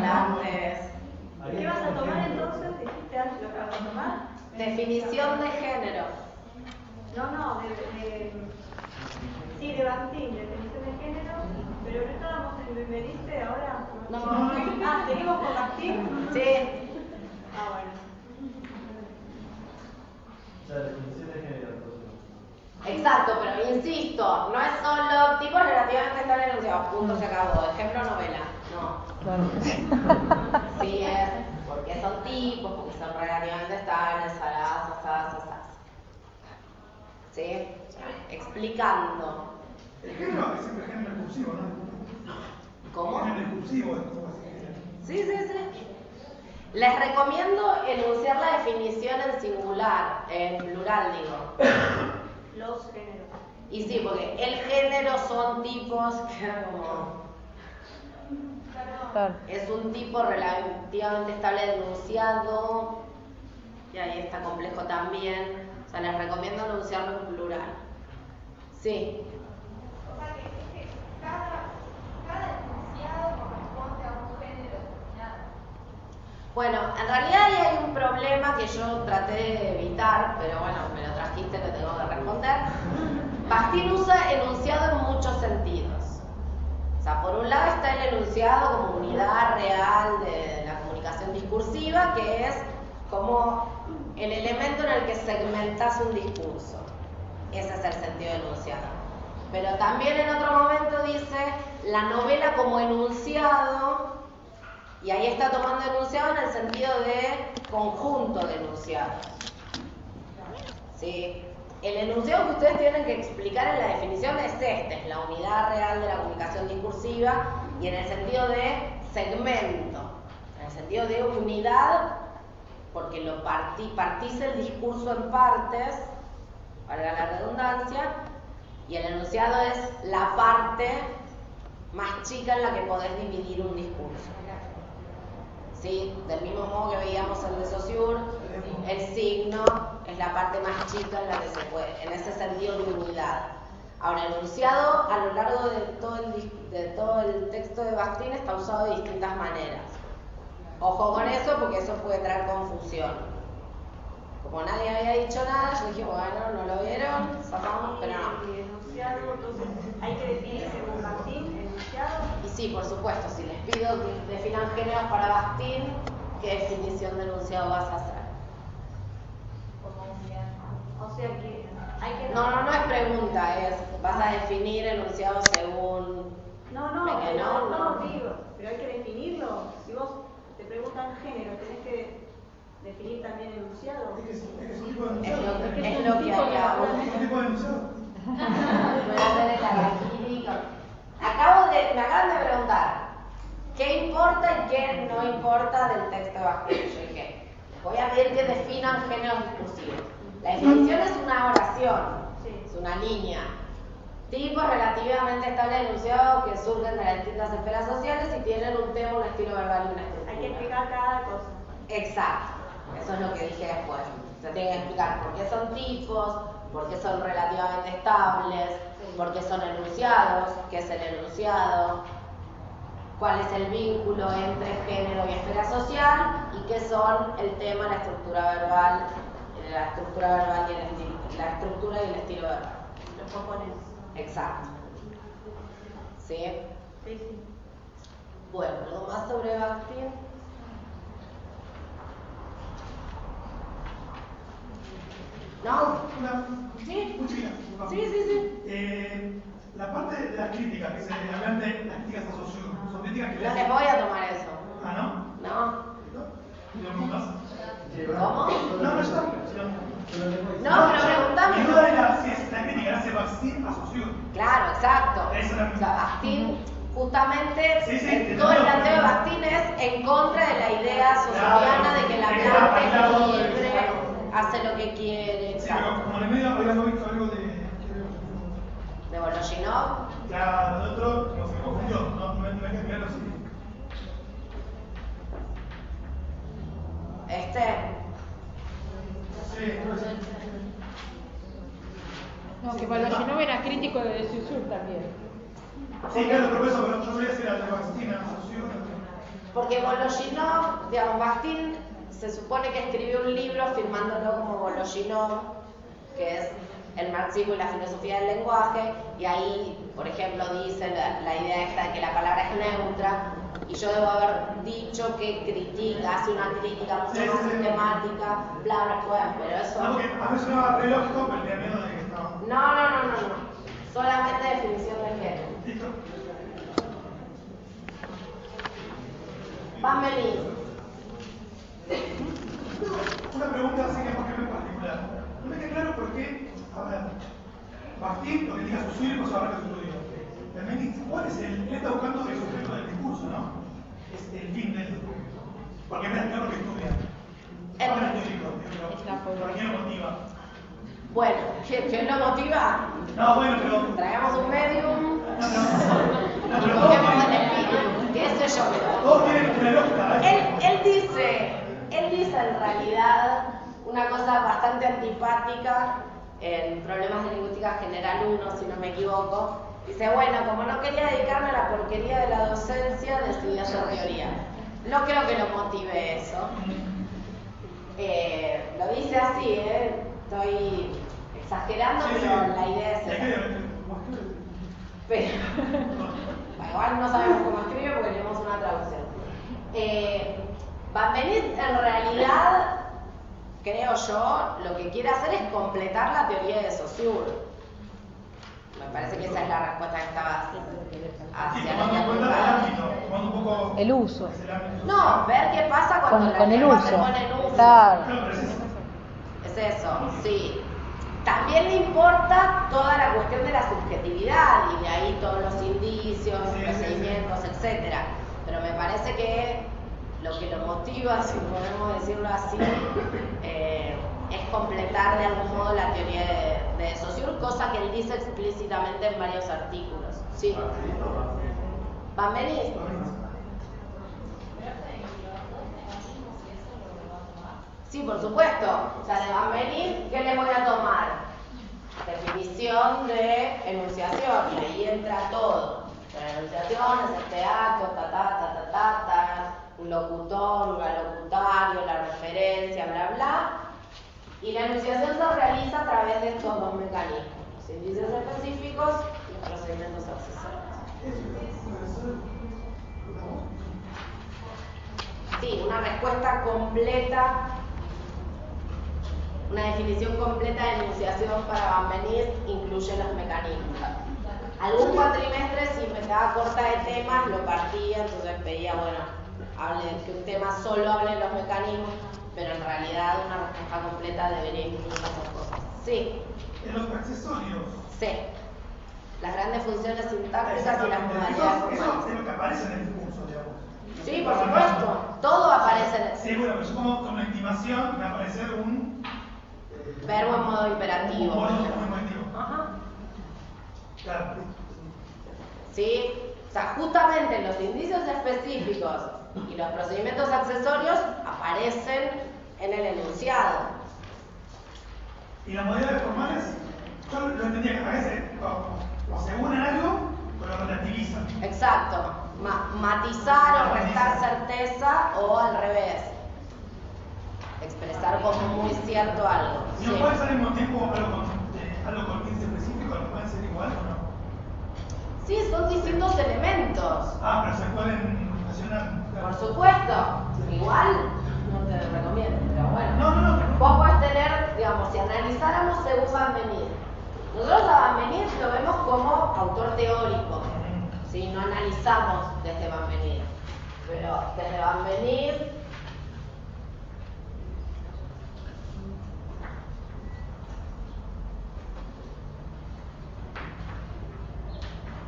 antes. ¿Qué vas a tomar entonces? ¿Dijiste antes lo que vas a tomar? Definición de género. No, sí, de Bastín, definición de género, pero no estábamos en me diste ahora. No. Ah, ¿seguimos con Bastín? Sí. Ah, bueno. O sea, la definición de género, entonces. Exacto, pero insisto, no es solo tipos relativamente estables enunciados, punto, se acabó. Ejemplo, novela. No. Claro. Sí es, porque son tipos, porque son relativamente estables, asaz. ¿Sí? Explicando. El género es siempre género discursivo, ¿no? ¿Cómo? Género discursivo es como así. Sí. Les recomiendo enunciar la definición en singular, en plural digo. Los géneros. Y sí, porque el género son tipos que como... Claro. Es un tipo relativamente estable de enunciado, y ahí está complejo también. O sea, les recomiendo enunciarlo en plural. Sí. O sea que cada enunciado corresponde a un género determinado. Bueno, en realidad ahí hay un problema que yo traté de evitar, pero bueno, me lo trajiste, lo tengo que responder. Bastín usa enunciado en muchos sentidos. O sea, por un lado está el enunciado como unidad real de la comunicación discursiva, que es como el elemento en el que segmentas un discurso. Ese es el sentido de enunciado. Pero también en otro momento dice la novela como enunciado, y ahí está tomando enunciado en el sentido de conjunto de enunciados. ¿Sí? El enunciado que ustedes tienen que explicar en la definición es es la unidad real de la comunicación discursiva, y en el sentido de segmento, en el sentido de unidad, porque lo partís el discurso en partes, valga la redundancia, y el enunciado es la parte más chica en la que podés dividir un discurso. ¿Sí? Del mismo modo que veíamos en de Saussure, el signo es la parte más chica en la que se puede, en ese sentido de unidad. Ahora, el enunciado a lo largo de todo el texto de Bastín está usado de distintas maneras. Ojo con eso, porque eso puede traer confusión. Como nadie había dicho nada, yo dije, bueno, no lo vieron, zafamos, pero no. El enunciado, entonces, hay que definir según Bastín, enunciado. Y sí, por supuesto, si les pido que definan géneros para Bastín, ¿qué definición de enunciado vas a hacer? Como unidad. O sea que hay que... No es pregunta, es vas a definir enunciado según... No, digo, pero hay que definirlo. Si vos te preguntan género, tenés que definir también enunciado. Es un tipo de Es enunciado. lo que hablamos. Es un tipo de enunciado. Voy a hacer el harakiri. Me acaban de preguntar qué importa y qué no importa del texto de Bakhtin. Yo dije, les voy a pedir que definan géneros discursivos. La definición es una oración, es una línea. Tipos relativamente estables de enunciado que surgen de las distintas esferas sociales y tienen un tema, un estilo verbal y una estructura. Hay que explicar cada cosa. Exacto, eso es lo que dije después. Se tiene que explicar por qué son tipos, por qué son relativamente estables, por qué son enunciados, qué es el enunciado, cuál es el vínculo entre género y esfera social y qué son el tema, la estructura verbal y el estilo, la estructura y el estilo verbal. Los componentes. Exacto. ¿Sí? Sí, sí. Bueno, ¿algo más sobre Bakhtin? ¿No? ¿Sí? Muy chiquita. Sí. La parte de las críticas, que se hablan de las críticas a Saussure, son críticas que No les voy a tomar eso. Ah, ¿no? No. ¿No pasa? ¿Cómo? No está. No, pero preguntame. Mi duda era si esta crítica la hace Bakhtin a Saussure. Claro, exacto. Esa es la O sea, Bakhtin, justamente, Sí, todo el planteo de Bakhtin es en contra de la idea socialiana de que la planta es libre, hace lo que quiere. Sí, pero como en el medio habíamos visto algo de Voloshinov. ya de otro, no se me confundió, no me quedé claro si. No, que Voloshinov era crítico de Saussure también. Sí, claro, pero eso, pero yo voy a decir a la Bakhtin, a Saussure. Porque Voloshinov, digamos, Bakhtin se supone que escribió un libro firmándolo como Voloshinov, que es el marxismo y la filosofía del lenguaje, y ahí, por ejemplo, dice la idea esta de que la palabra es neutra, y yo debo haber dicho que critica, hace una crítica mucho más sistemática, bla, bla, bla, pero eso... No, porque a veces no re lógico, pero tenía miedo de que estaba. No. Solamente definición de género. ¿Listo? Van venir. Una pregunta así que por qué en particular. No me queda claro por qué, a ver, Bakhtin, lo que diga Saussure y cosa hablar de su estudio. ¿Cuál es él está buscando el sujeto del discurso, ¿no? Es el fin del discurso. Porque me da claro que estudia. No es teórico, pero ¿por qué lo motiva? Bueno, ¿quién lo motiva? No, bueno, pero. Traigamos un medium. No, pero Busquemos el espíritu, qué sé yo, pero... todos tienen una lógica, Él dice en realidad una cosa bastante antipática en Problemas de Lingüística General 1, si no me equivoco. Dice, bueno, como no quería dedicarme a la porquería de la docencia, decidí hacer teoría. No creo que lo motive eso. Lo dice así, estoy exagerando, pero la idea es esa. Pero, igual no sabemos cómo escribe porque tenemos una traducción. Van Benit en realidad, creo yo, lo que quiere hacer es completar la teoría de Saussure. Me parece que esa es la respuesta que estaba hacia el uso. No, ver qué pasa cuando la con el lengua uso. se pone en uso. Claro. Es eso, sí. También le importa toda la cuestión de la subjetividad y de ahí todos los indicios, procedimientos, etcétera. Pero me parece que lo que lo motiva, si podemos decirlo así, es completar de algún modo la teoría de Saussure, cosa que él dice explícitamente en varios artículos. Sí. ¿Van a venir? Sí, por supuesto. O sea, de Van venir, ¿qué les voy a tomar? Definición de enunciación, y ahí entra todo. La enunciación es este acto, un locutor, un alocutario, la referencia, bla, bla. Y la enunciación se realiza a través de estos dos mecanismos, los índices específicos y los procedimientos accesorios. Sí, una respuesta completa, una definición completa de enunciación para Van Benit incluye los mecanismos. Algún cuatrimestre, si me quedaba corta de temas, lo partía, entonces pedía, bueno, que un tema solo hable de los mecanismos. pero en realidad una respuesta completa debería incluir las dos cosas. Sí. En los accesorios. Sí. Las grandes funciones sintácticas y las Exactamente. modalidades Eso formales. es lo que aparece en el discurso, digamos. Sí, por supuesto. Todo aparece en el Sí, bueno, pero yo con la intimación me va a aparecer un verbo en modo imperativo. Un modo imperativo. Ajá. Claro. ¿Sí? O sea, justamente los indicios específicos y los procedimientos accesorios aparecen en el enunciado. Y las modalidades formales, yo lo entendía que a veces o aseguran algo o lo relativizan. Exacto. Matizar o restar certeza o al revés. Expresar como muy cierto algo. ¿Y no Sí. puede ser al mismo tiempo algo con índice específico? ¿No pueden ser igual o no? Sí, son distintos elementos. Ah, pero se pueden relacionar. Por supuesto. Igual no te recomiendo, pero bueno. No. Vos podés tener, digamos, si analizáramos según Van Benith. Nosotros a Van Benith lo vemos como autor teórico. ¿Sí? No analizamos desde Van Benith. Pero desde Van Benith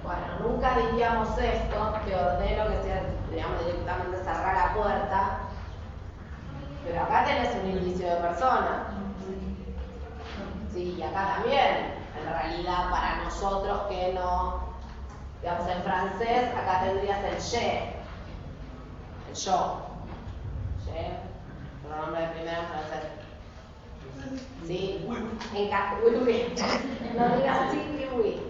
bueno, nunca diríamos esto, te ordeno que sea, digamos, directamente cerrar la puerta, pero acá tenés un indicio de persona. Sí, y acá también, en realidad, para nosotros que no, digamos, en francés, acá tendrías el je, el yo, je, pronombre de primera en francés. ¿Sí? Oui. No digas sí que oui.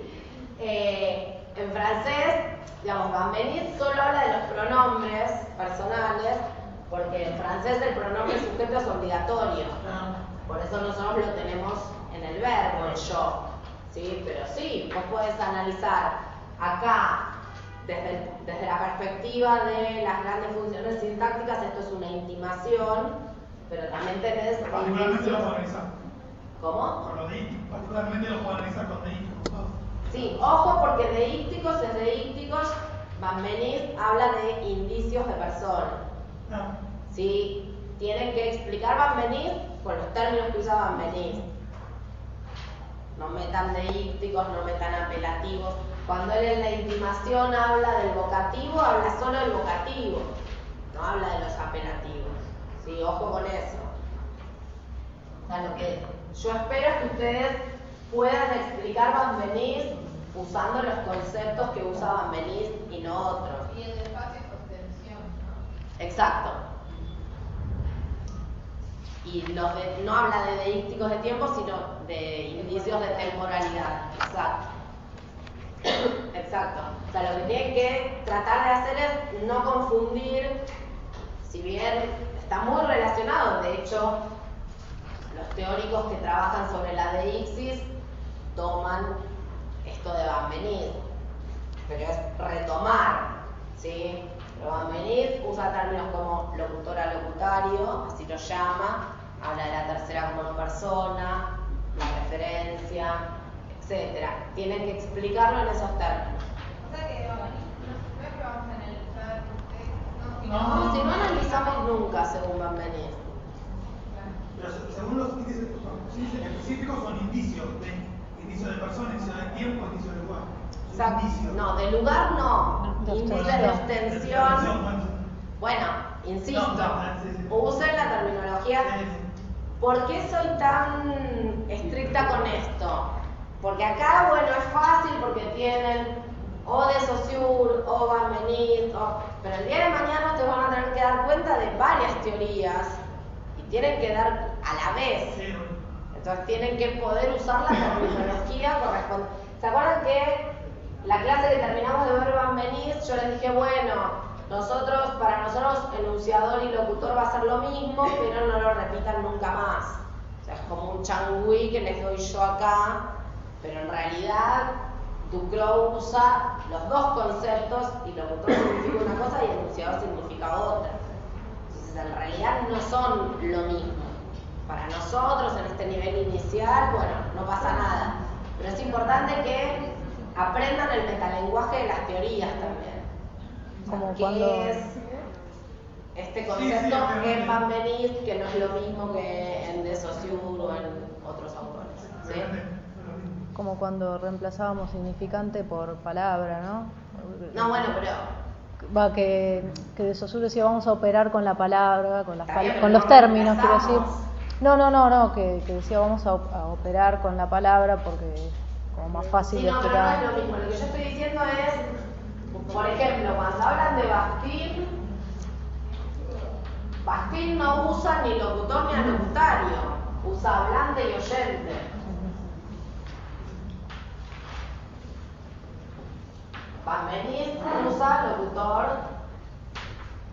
En francés, digamos, Van Benith solo habla de los pronombres personales, porque en francés el pronombre sujeto es obligatorio. Por eso nosotros lo tenemos en el verbo, el yo. ¿Sí? Pero sí, vos podés analizar acá, desde la perspectiva de las grandes funciones sintácticas, esto es una intimación, pero también tenés... Particularmente lo puedo analizar. ¿Cómo? Con los deícticos. Particularmente lo puedo analizar con deícticos. Sí, ojo porque deícticos es deícticos, Van Benith habla de indicios de persona. ¿Sí? Tienen que explicar Van Benith con los términos que usa Van Benith. No metan deícticos, no metan apelativos. Cuando él en la intimación habla del vocativo, habla solo del vocativo, no habla de los apelativos. ¿Sí? Ojo con eso. O sea, lo que yo espero es que ustedes puedan explicar Van Benith usando los conceptos que usa Van Benith y no otros. Y el espacio de sostención, ¿no? Exacto. Y no habla de deícticos de tiempo, sino de indicios de temporalidad. Exacto. Exacto. O sea, lo que tienen que tratar de hacer es no confundir, si bien está muy relacionado, de hecho, los teóricos que trabajan sobre la deixis toman esto de Van Benith, pero es retomar, ¿sí? Pero Van Benith usa términos como locutor a locutario, así lo llama, habla de la tercera como persona, la referencia, etc. Tienen que explicarlo en esos términos. O sea que Van Benith no es que vamos a analizar No, si no analizamos nunca según Van Benith. Pero según los índices específicos son indicios de persona, indicios de tiempo, indicios de lugar. Exacto. Indicios. No, de lugar no. Indicios de ostensión. Bueno, insisto, usen la terminología. ¿Por qué soy tan estricta con esto? Porque acá, bueno, es fácil porque tienen o de Saussure, o Van Benith, pero el día de mañana ustedes van a tener que dar cuenta de varias teorías y tienen que dar a la vez. Entonces tienen que poder usar la terminología correspondiente. ¿Se acuerdan que la clase que terminamos de ver Van Benith, yo les dije, bueno, para nosotros enunciador y locutor va a ser lo mismo, pero no lo repitan nunca más. O sea, es como un changüí que les doy yo acá, pero en realidad Duclos usa los dos conceptos y locutor significa una cosa y enunciador significa otra. Entonces en realidad no son lo mismo. Para nosotros en este nivel inicial, bueno, no pasa nada. Pero es importante que aprendan el metalenguaje de las teorías también. Como ¿Qué cuando... es este Sí, concepto sí, obviamente. en Van Benist, que no es lo mismo que en De Saussure o en otros autores. ¿Sí? Como cuando reemplazábamos significante por palabra, ¿no? No, bueno, pero Que De Saussure decía vamos a operar con la palabra, con, Está bien, con pero los no términos, quiero decir. reemplazamos. Que decía vamos a operar con la palabra porque es como más fácil sí, de no, pero no explicar. es lo mismo. Lo que yo estoy diciendo es, por ejemplo, cuando hablan de Bakhtin no usa ni locutor ni alocutario, usa hablante y oyente. Van Benist usa locutor,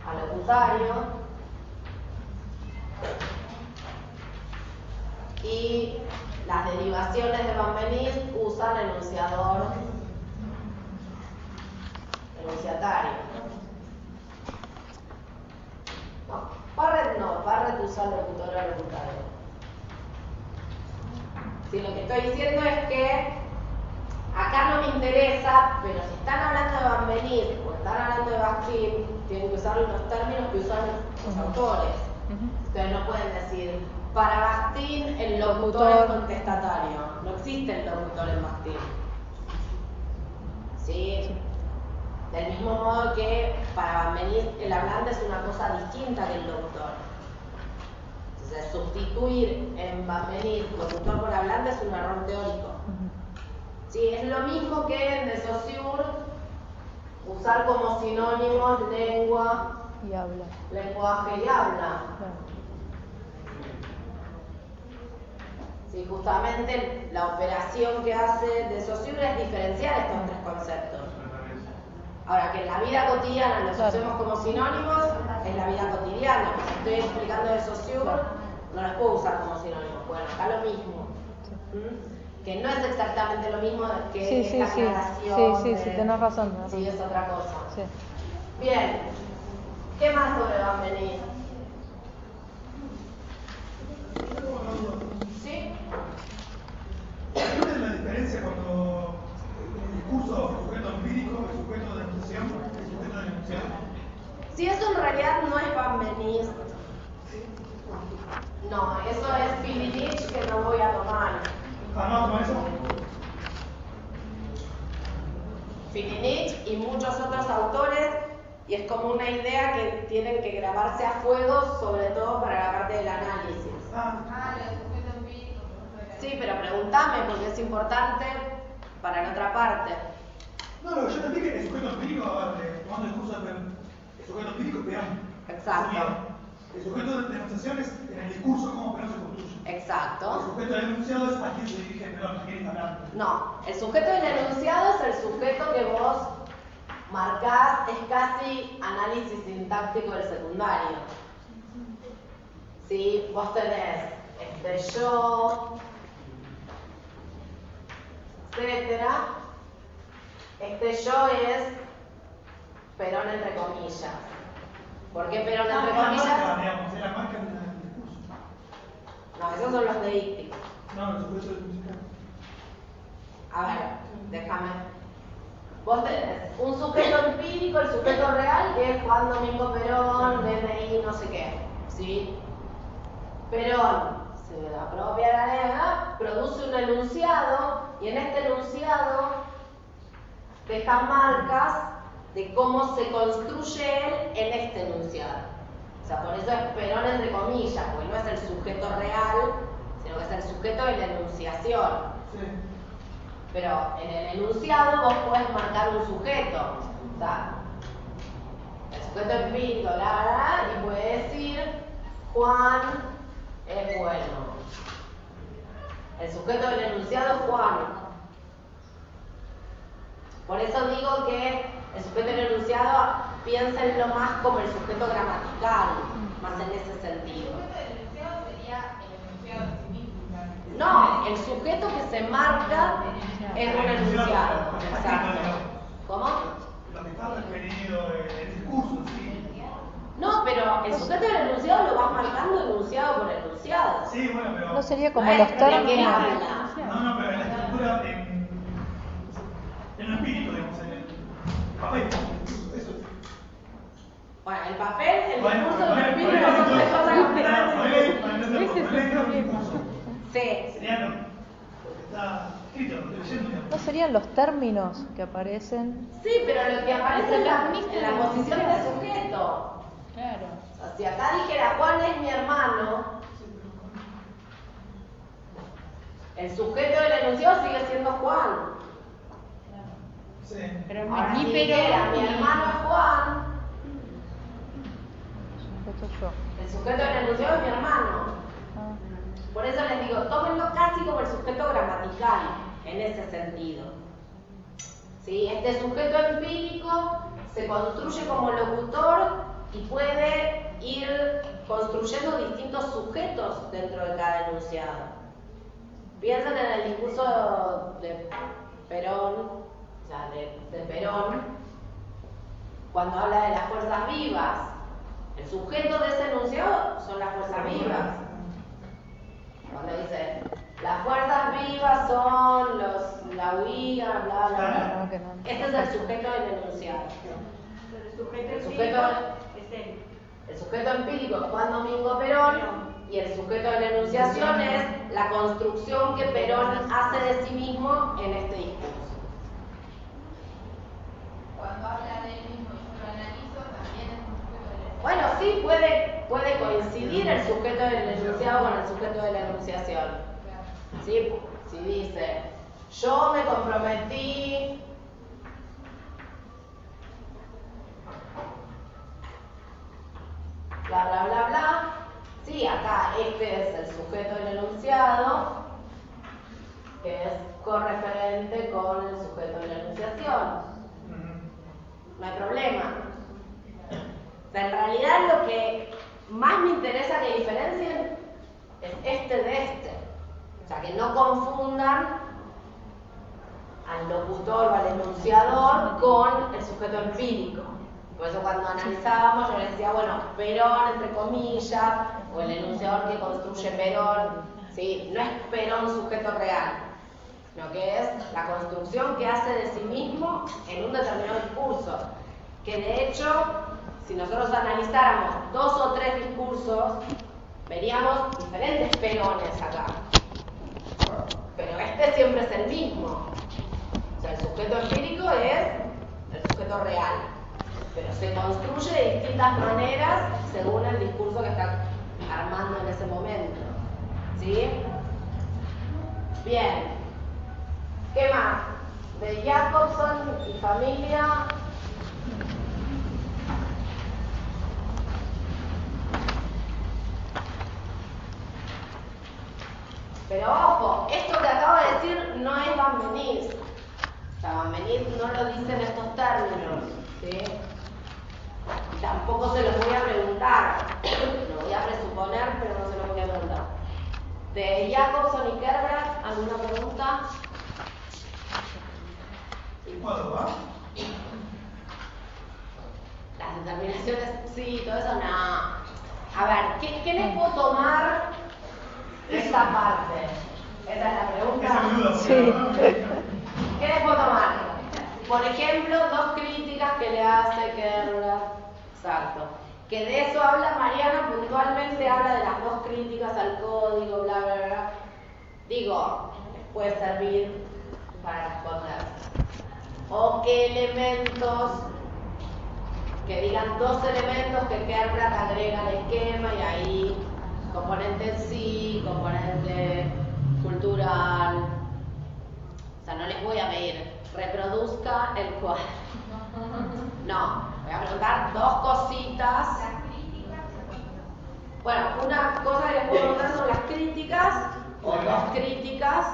alocutario y las derivaciones de Van Benist usan enunciador, enunciatario. Barrett usa locutor o alocutario. Sí, lo que estoy diciendo es que acá no me interesa, pero si están hablando de Van Benist o están hablando de Bakhtin, tienen que usar los términos que usan los autores. Ustedes no pueden decir, para Bakhtin el locutor es contestatario. No existe el locutor en Bakhtin. ¿Sí? Del mismo modo que para Van Benist el hablante es una cosa distinta que el locutor. Entonces, sustituir en Van Benist locutor por hablante es un error teórico. Sí, es lo mismo que en De Saussure usar como sinónimos lengua Y habla. lenguaje y habla. Sí, justamente la operación que hace De Saussure es diferenciar estos tres conceptos. Ahora, que en la vida cotidiana los usemos como sinónimos, es la vida cotidiana. Si estoy explicando De Saussure, no los puedo usar como sinónimos. Bueno, acá lo mismo. Que no es exactamente lo mismo que esta aclaración. Sí, tenés razón. Sí, es otra cosa. Sí. Bien. ¿Qué más sobre Van Benist? ¿Sí? ¿Cuál es la diferencia cuando el discurso es sujeto empírico, el sujeto de enunciación, el sujeto de enunciado? Si eso en realidad no es Van Benist. No, eso es Filinich que no voy a tomar. ¿No con eso? Filinich y muchos otros autores, y es como una idea que tienen que grabarse a fuego, sobre todo para la parte del análisis. lo del sujeto empírico. Sí, pero pregúntame porque es importante para la otra parte. No, yo entendí que el sujeto empírico, tomando el curso el sujeto empírico es peón. Exacto. El sujeto de denunciación es en el discurso cómo peón se construye. Exacto. El sujeto del enunciado es a quién se dirige el peón, a quién está hablando. No, el sujeto del enunciado es el sujeto que vos marcás, es casi análisis sintáctico del secundario. ¿Sí? Vos tenés yo, etcétera. Yo es Perón entre comillas. ¿Por qué Perón entre comillas? Es la marca del discurso. No, esos son los deícticos. No, el sujeto del musical. A ver, déjame. Vos tenés un sujeto empírico, el sujeto real, que es Juan Domingo Perón, DNI, no sé qué. ¿Sí? Perón se apropia la nega, produce un enunciado, y en este enunciado deja marcas de cómo se construye él en este enunciado. O sea, por eso es Perón entre comillas, porque no es el sujeto real, sino que es el sujeto de la enunciación. Sí. Pero en el enunciado vos podés marcar un sujeto. O sea, el sujeto empírico, y puede decir Juan es bueno. El sujeto del enunciado es Juan. Por eso digo que el sujeto del enunciado piénsenlo más como el sujeto gramatical, más en ese sentido. El sujeto del enunciado sería el enunciado en sí mismo. No, el sujeto que se marca en un enunciado. Exacto. ¿Cómo? Lo que está referido el discurso, sí. No, pero el sujeto del enunciado lo vas marcando enunciado por enunciado. Sí, bueno, pero. No sería como No es los de qué términos. habla. No, pero en la estructura, en lo empírico, digamos, en el papel. Eso. Bueno, el papel, el Bueno, discurso y el ponele espíritu son tres cosas completamente ponele Ese es el problema. Sí. Sería lo que está escrito, lo estoy leyendo. ¿No serían los términos que aparecen? Sí, pero lo que aparece en la posición de sujeto. Claro. O sea, si acá dijera Juan es mi hermano, el sujeto del enunciado sigue siendo Juan. Sí. Pero Ahora, mi si dijera mi hermano es Juan, Esto yo. el sujeto del enunciado es mi hermano. Ah. Por eso les digo, tómenlo casi como el sujeto gramatical, en ese sentido. ¿Sí? Este sujeto empírico se construye como locutor y puede ir construyendo distintos sujetos dentro de cada enunciado. Piensen en el discurso de Perón, o sea, de Perón, cuando habla de las fuerzas vivas. El sujeto de ese enunciado son las fuerzas vivas. Cuando dice, las fuerzas vivas son la huida, bla, bla, bla. No, que no. Este es el sujeto del enunciado. Pero el sujeto El empírico sujeto- es él. El sujeto empírico es Juan Domingo Perón y el sujeto de la enunciación es la construcción que Perón hace de sí mismo en este discurso. Cuando habla de él mismo y yo lo analizo, también es un sujeto del enunciado. Bueno, sí, puede coincidir el sujeto del enunciado con el sujeto de la enunciación. ¿Sí? Si dice, yo me comprometí bla, bla, bla, bla. Sí, acá este es el sujeto del enunciado, que es correferente con el sujeto de la enunciación. No hay problema. O sea, en realidad lo que más me interesa que diferencien es este de este. O sea, que no confundan al locutor o al enunciador con el sujeto empírico. Por eso cuando analizábamos yo les decía, bueno, Perón entre comillas, o el enunciador que construye Perón, ¿sí? No es Perón sujeto real, sino que es la construcción que hace de sí mismo en un determinado discurso. Que de hecho, si nosotros analizáramos 2 o 3 discursos, veríamos diferentes Perones acá. Pero este siempre es el mismo. O sea, el sujeto empírico es el sujeto real, pero se construye de distintas maneras según el discurso que está armando en ese momento. ¿Sí? Bien. ¿Qué más? De Jacobson y familia. Pero ojo, esto que acabo de decir no es Van Benith. O sea, Van Benith no lo dice en estos términos, ¿sí? Y tampoco se los voy a preguntar. Lo voy a presuponer, pero no se los voy a preguntar. De Jacobson y Kerbrat, ¿alguna pregunta? ¿El cuadro va? Las determinaciones, sí, todo eso no. A ver, ¿qué les puedo tomar de esta parte? Esa es la pregunta. Esa me duda, Sí. ¿Qué les puedo tomar? Por ejemplo, 2 críticas que le hace Kerbrat. Exacto. Que de eso habla Mariana, puntualmente habla de las 2 críticas al código, bla, bla, bla. Digo, les puede servir para responder. O qué elementos, que digan 2 elementos que Kerbrat agrega al esquema y ahí componente en sí, componente cultural. O sea, no les voy a pedir, reproduzca el cuadro. No, voy a preguntar 2 cositas. Las críticas. Bueno, una cosa que les puedo preguntar son las críticas o 2 críticas.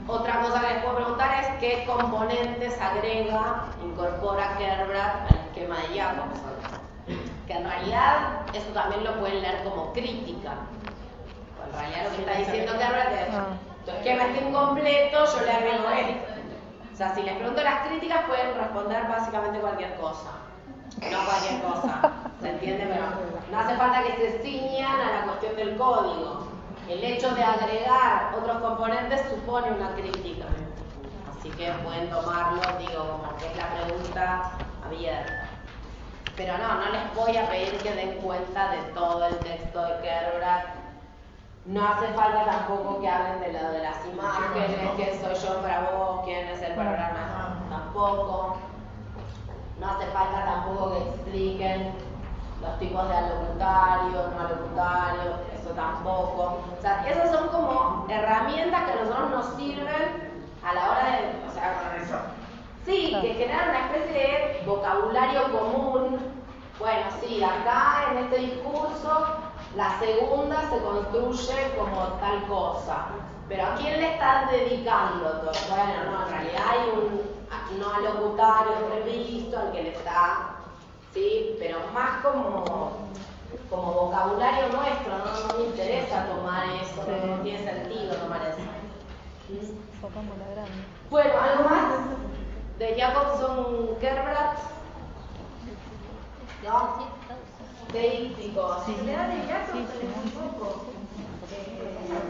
Otra cosa que les puedo preguntar es qué componentes agrega, incorpora Kerbrat al esquema de Jacobson. Que en realidad eso también lo pueden leer como crítica. En realidad lo que está diciendo Kerbrat es, tu esquema está incompleto, yo le agrego esto. O sea, si les pregunto las críticas pueden responder básicamente cualquier cosa. No cualquier cosa, ¿se entiende? Pero no hace falta que se ciñan a la cuestión del código. El hecho de agregar otros componentes supone una crítica. Así que pueden tomarlo, digo, como que es la pregunta abierta. Pero no les voy a pedir que den cuenta de todo el texto de Kerbrat. No hace falta tampoco que hablen de lo de las imágenes, quién soy yo para vos, quién es el programa, tampoco. No hace falta tampoco que expliquen los tipos de alocutario, no alocutario, eso tampoco. O sea, esas son como herramientas que a nosotros nos sirven a la hora de, o sea, sí, que generan una especie de vocabulario común. Bueno, sí, acá en este discurso la segunda se construye como tal cosa. Pero ¿a quién le están dedicando todo? Bueno, no, en realidad hay un no alocutario previsto al que le está, ¿sí? Pero más como vocabulario nuestro, no me interesa tomar eso, no tiene sentido tomar eso. Bueno, ¿algo más? De Jacobson Kerbrat. ¿No? Deísticos. Si le da de Jacobson es un poco.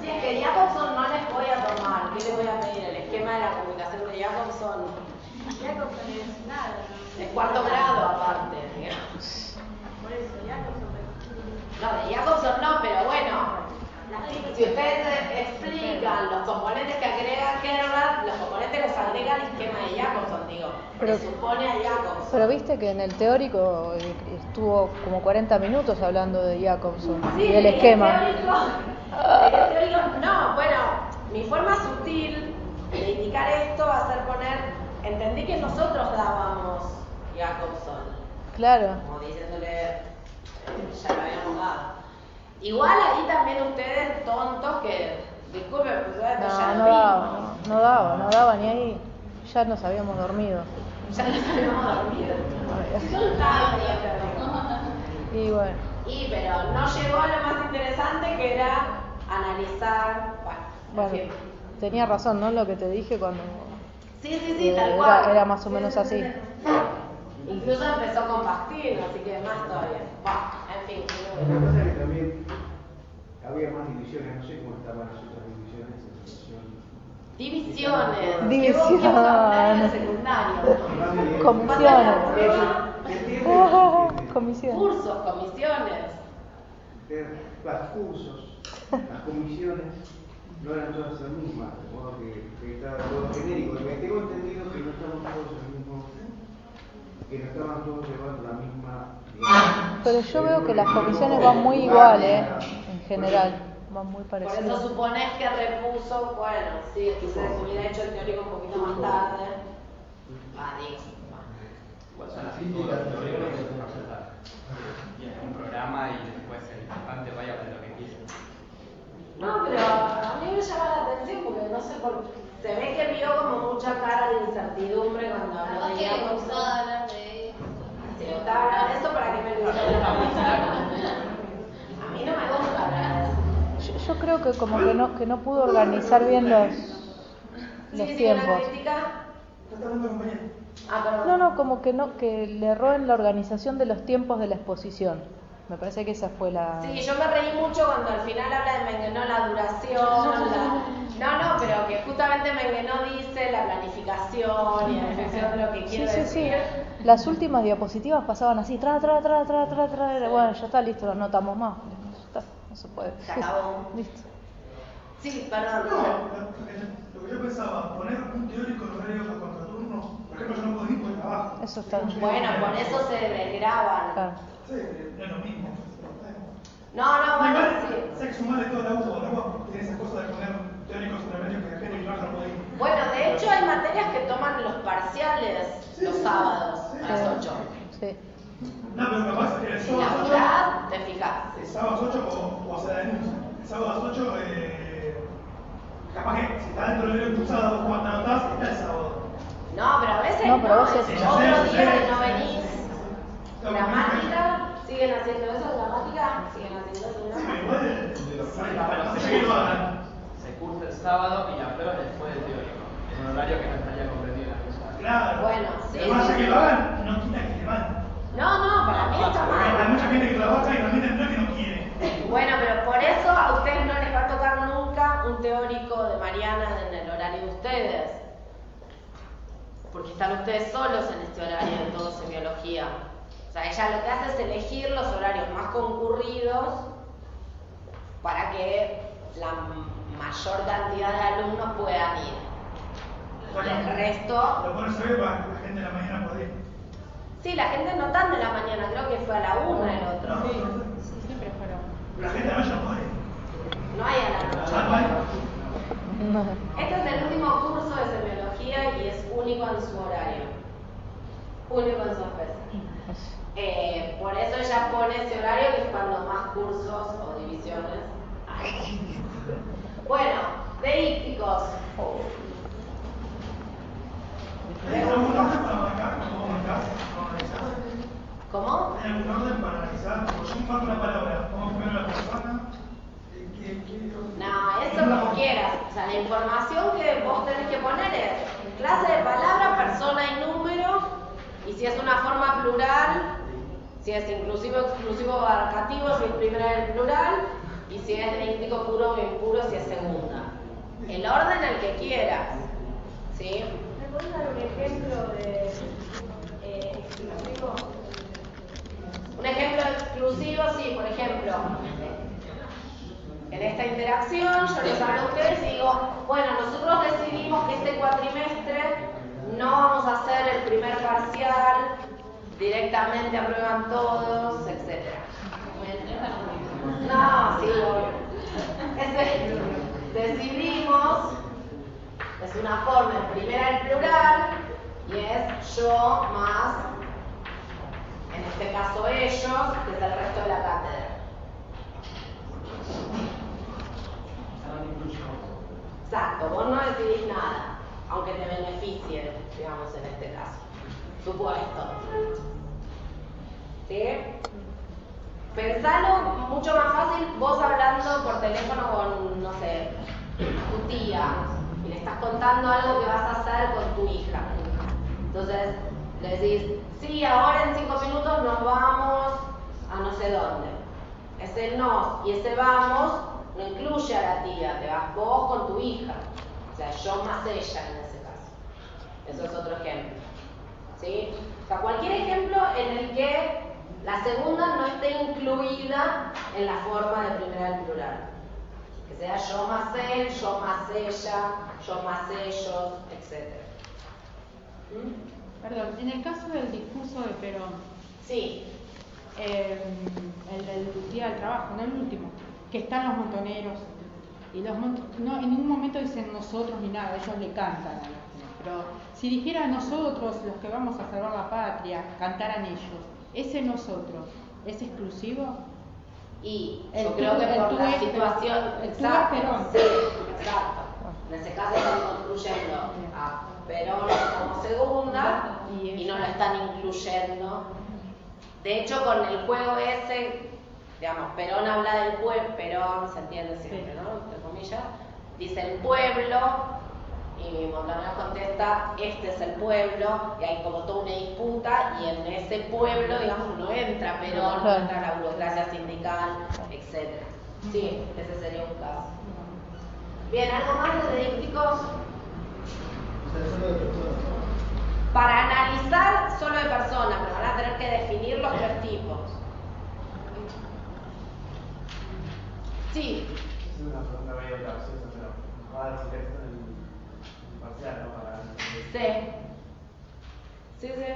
Si es que Jacobson no les voy a tomar, ¿qué les voy a pedir? El esquema de la comunicación de Jacobson. Jacobson es nada, ¿no? Es cuarto grado aparte, digamos. Por eso, Jacobson. No, de Jacobson no, pero bueno. Si ustedes explican los componentes que agrega Kerbrat, los componentes los agrega el esquema de Jacobson, digo. Pero, supone a Jacobson. Pero viste que en el teórico estuvo como 40 minutos hablando de Jacobson Sí, y el esquema. El teórico, no, bueno, mi forma sutil de indicar esto va a ser poner, entendí que nosotros dábamos Jacobson. Claro. Como diciéndole, ya lo habíamos dado. Igual ahí también ustedes tontos que, disculpen, pero ya No daba ni ahí. Ya nos habíamos dormido. Ya nos habíamos dormido. Yo estaba medio. Y bueno. Pero no llegó a lo más interesante que era analizar, Bueno, tenía razón, ¿no? Lo que te dije cuando... Sí, tal cual. Era más o menos así. Incluso empezó con Bastín, así que más todavía. En fin. Lo que pasa es que también había más divisiones, no sé cómo estaban las otras divisiones en situación. Divisiones. ¿Qué vocabulario de secundario? Comisiones. ¿Entiendes? Comisiones. Cursos, comisiones. Los cursos, las comisiones no eran todas las mismas, de modo que estaba todo genérico. Lo que tengo entendido que no estaban todos en el mismo, que no estaban todos llevando la misma. Pero yo veo que las comisiones van muy igual, en general, van muy Por parecidas. eso suponés que repuso, bueno, sí, quizás hubiera hecho el teórico un poquito más tarde. Igual son las críticas teóricas que se pueden presentar. Tienes un programa y después el participante vaya con lo que quiere. No, pero a mí me llama la atención porque no sé por qué. Se ve que vio como mucha cara de incertidumbre cuando habló de Jacobson. Si le gustaba hablar de eso, ¿para qué me lo hizo? A mí no me gusta hablar de eso. Yo creo que como que no pudo organizar bien los tiempos. ¿Una crítica? ¿Está hablando compañero? Perdón. No, como que le erró en la organización de los tiempos de la exposición. Me parece que esa fue la... Sí, yo me reí mucho cuando al final habla de Menguenó, la duración, No, pero que justamente Menguenó dice la planificación y la definición de lo que quiere decir. Sí. Las últimas diapositivas pasaban así, bueno, ya está, listo, lo anotamos más. No se puede. Se acabó. Listo. Sí, perdón. No, lo que yo pensaba, poner un teórico en horario de contraturno, por ejemplo, yo no puedo ir por el trabajo. Eso está bien. Bueno, por eso se desgraban. Claro. Sí, no es lo mismo. Bueno, sí. Sé que sumarle todo la UBA tiene esas cosas de poner teóricos intermedios que la gente que trabaja no puede ir. Bueno, de hecho hay materias que toman los parciales los sábados a las 8. Sí. No, pero capaz que el Y sábado la 8. mitad te fijas. El sábado 8 o hacer la denuncia. El sábado 8, capaz que si está dentro del horario cruzado, vos cuando anotás, está el sábado. No, pero a veces No, pero a veces es no. otro día que no venís. Gramática, siguen haciendo eso, gramática, siguen haciendo eso. Sí, pero igual, no sé que lo hagan. Se cursa el sábado y la prueba es después del teórico. Es un horario que no estaría comprendido en la misma. Claro. Bueno, sí, Además, sí, ya que sí. lo hagan, no quita que le van. No, para mí está Porque hay mal. mucha gente que trabaja y también no es que no quiere. Bueno, pero por eso a ustedes no les va a tocar nunca un teórico de Mariana en el horario de ustedes. Porque están ustedes solos en este horario de todo semiología. sea, ella lo que hace es elegir los horarios más concurridos para que la mayor cantidad de alumnos puedan ir. Por el resto... Lo bueno saber para que la gente de la mañana pueda ir. Sí, la gente no tan de la mañana, creo que fue a la 1 el otro. Sí, siempre fueron. Pero la gente de la mañana puede ir. No hay a la noche. Ah, no hay. Este es el último curso de semiología y es único en su horario. Único en su especie. Por eso ella pone ese horario, que es cuando más cursos o divisiones hay. Bueno, deícticos. ¿Hay algún orden para marcar? ¿Cómo marcar? ¿Cómo analizar? ¿Cómo? ¿Hay algún orden para analizar? Porque yo marco una palabra. ¿Cómo primero la persona? No, eso como quieras. O sea, la información que vos tenés que poner es clase de palabra, persona y número, y si es una forma plural, si es inclusivo, exclusivo o abarcativo, si es primera en plural, y si es deíctico puro o impuro, si es segunda. El orden el que quieras. ¿Sí? ¿Me puedes dar un ejemplo de exclusivo? Un ejemplo exclusivo, sí, por ejemplo, en esta interacción yo les hablo a ustedes y digo, bueno, nosotros decidimos que este cuatrimestre no vamos a hacer el primer parcial, directamente aprueban todos, etc. No, sí, decidimos, es una forma en primera en plural, y es yo más, en este caso ellos, que es el resto de la cátedra. Exacto, vos no decidís nada, aunque te beneficie, digamos, en este caso. Supuesto. ¿Sí? Pensalo mucho más fácil vos hablando por teléfono con, no sé, tu tía, y le estás contando algo que vas a hacer con tu hija. Entonces, le decís, sí, ahora en 5 minutos nos vamos a no sé dónde. Ese nos y ese vamos no incluye a la tía, te vas vos con tu hija. O sea, yo más ella en ese caso. Eso es otro ejemplo. ¿Sí? O sea, cualquier ejemplo en el que la segunda no esté incluida en la forma de primera en plural. Que sea yo más él, yo más ella, yo más ellos, etc. Perdón, en el caso del discurso de Perón, Sí. el día del trabajo, no el último, que están los montoneros, y no, en ningún momento dicen nosotros ni nada, ellos le cantan a los. Pero si dijera nosotros, los que vamos a salvar la patria, cantaran ellos, ese nosotros, ¿es exclusivo? Y yo creo que por la situación, exacto, sí, exacto. En ese caso están incluyendo a Perón como segunda y no lo están incluyendo. De hecho, con el juego ese, digamos, Perón habla del pueblo, Perón se entiende siempre, ¿no? Entre comillas, dice el pueblo, y Montaner contesta, este es el pueblo, y hay como toda una disputa, y en ese pueblo, digamos, no entra Perón, no entra la burocracia sindical, etc. Sí, ese sería un caso. Bien, ¿algo más de deícticos? Para analizar solo de persona, pero van a tener que definir los 3 tipos. Sí. Es una pregunta medio capciosa, pero va a decir esto en el parcial, ¿no? Para... Sí. Sí, sí.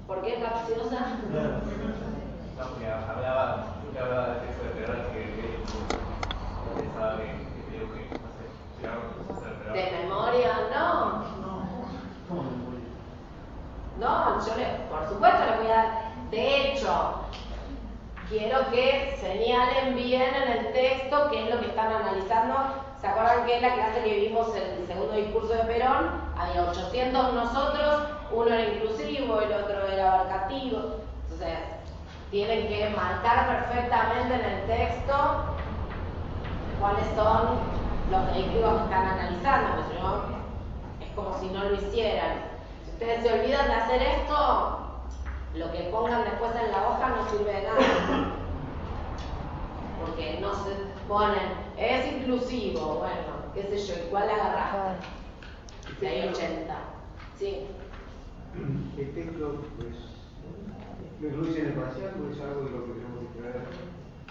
¿Por qué capciosa? No, porque hablaba, yo que hablaba del texto de Perón, que pensaba que digo que, no sé, si algo que puso hacer Perón. ¿De memoria? No. ¿Cómo memoria? No, por supuesto le voy a dar. De hecho, quiero que señalen bien en el texto qué es lo que están analizando. ¿Se acuerdan que en la clase que vimos el segundo discurso de Perón había 800 nosotros, uno era inclusivo, el otro era abarcativo? Entonces, tienen que marcar perfectamente en el texto cuáles son los deícticos que están analizando, porque si no, es como si no lo hicieran. Si ustedes se olvidan de hacer esto, lo que pongan después en la hoja no sirve de nada. Porque no se ponen, es inclusivo, bueno, qué sé yo, igual agarraste. Si hay 80. Sí. El texto, pues, lo incluye en el parcial o es algo de lo que queremos extraer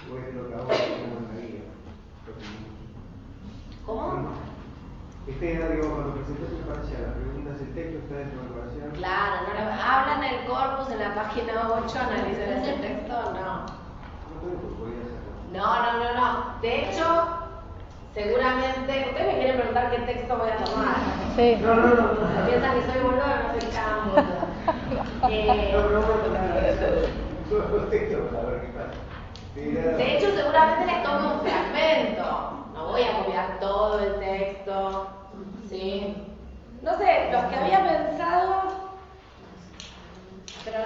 o es lo que ahora tenemos en la guía? ¿Cómo? Cuando presentas el parcial, las preguntas, el texto está dentro del parcial. Claro, hablan el corpus en la página 8, analizan ese texto, no. No. De hecho, seguramente, ustedes me quieren preguntar qué texto voy a tomar. Sí. No. Piensan que soy boludo, no soy tan boludo. De hecho, seguramente les tomo un fragmento. No voy a copiar todo el texto. ¿Sí? No sé, los que había pensado, pero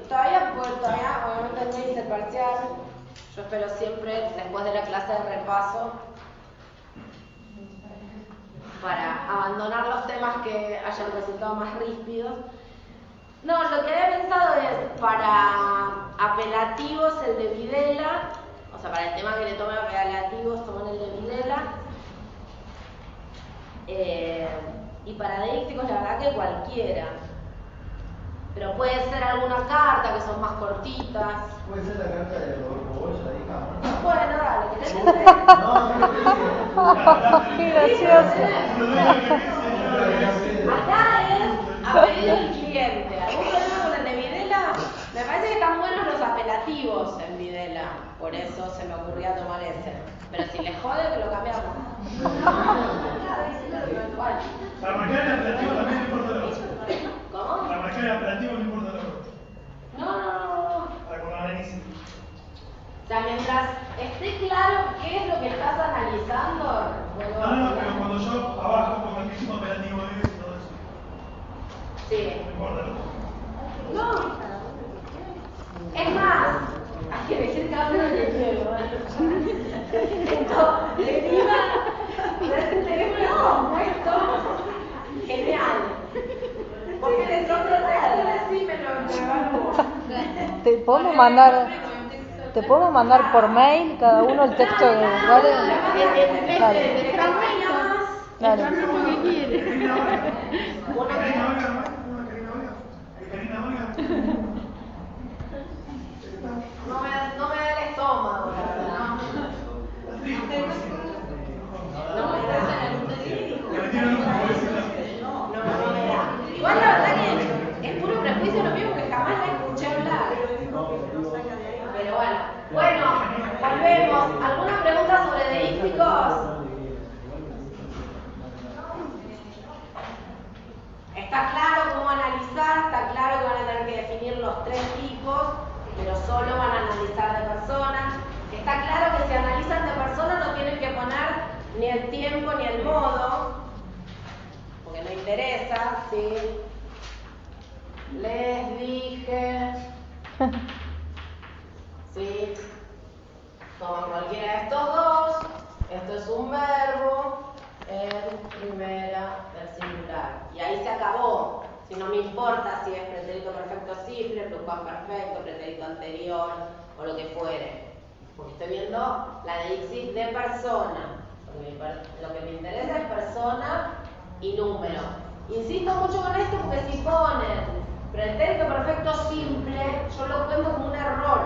todavía obviamente no hice el parcial. Yo espero siempre, después de la clase de repaso, para abandonar los temas que hayan resultado más ríspidos. No, lo que había pensado es para apelativos el de Videla, o sea, para el tema que le tomen apelativos toman el de Videla. Y para deícticos la verdad que cualquiera. Pero puede ser alguna carta que son más cortitas. Puede ser la carta de Rodolfo Bosch, la digamos. Bueno, dale, ¿querés leer? No, qué gracioso. Acá es a pedido del cliente. ¿Algún problema con el de Videla? Me parece que están buenos los apelativos en Videla. Por eso se me ocurría tomar ese. Pero si les jode, que lo cambiamos. Para marcar el apelativo también no importa la cosa. ¿Cómo? Para marcar el apelativo no importa la cosa. No. Para cuando analice. O sea, mientras esté claro qué es lo que estás analizando, bueno, No, pero cuando yo abajo pongo el mismo apelativo y todo eso. sí. No importa la cosa. No. Es más, hay que decir cada uno que quiere, esto deriva del teléfono puesto. Genial. Porque les otro así me lo evalúo. Te podemos mandar por mail cada uno el texto de ¿vale? Dale. Dale. No me da el estómago, la verdad. No me da. Igual la verdad que es puro prejuicio lo mismo que jamás la escuché hablar. Pero bueno, volvemos. ¿Alguna pregunta sobre deísticos? Está claro cómo analizar, está claro que van a tener que definir los 3 tipos, pero solo van a analizar de personas. Está claro que si analizan de personas no tienen que poner ni el tiempo ni el modo, porque no interesa, ¿sí? Les dije, ¿sí? Toman cualquiera de estos dos, esto es un verbo, en primera del singular. Y ahí se acabó. Si no me importa si es pretérito perfecto simple, pluscuamperfecto, pretérito anterior o lo que fuere. Porque estoy viendo la deíxis de persona. Lo que me interesa es persona y número. Insisto mucho con esto porque si ponen pretérito perfecto simple, yo lo cuento como un error.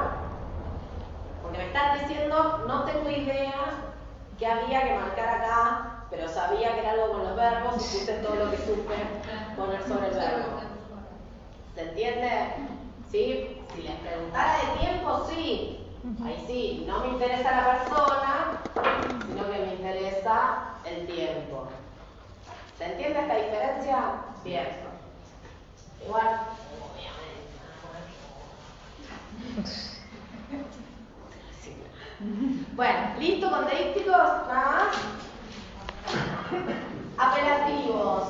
Porque me están diciendo, no tengo idea qué había que marcar acá, pero sabía que era algo con los verbos y puse todo lo que supe poner sobre el verbo. ¿Se entiende? ¿Sí? Si les preguntara de tiempo, sí. Ahí sí, no me interesa la persona, sino que me interesa el tiempo. ¿Se entiende esta diferencia? Bien. Igual, obviamente. Bueno, ¿listo con deísticos? Nada más. Apelativos.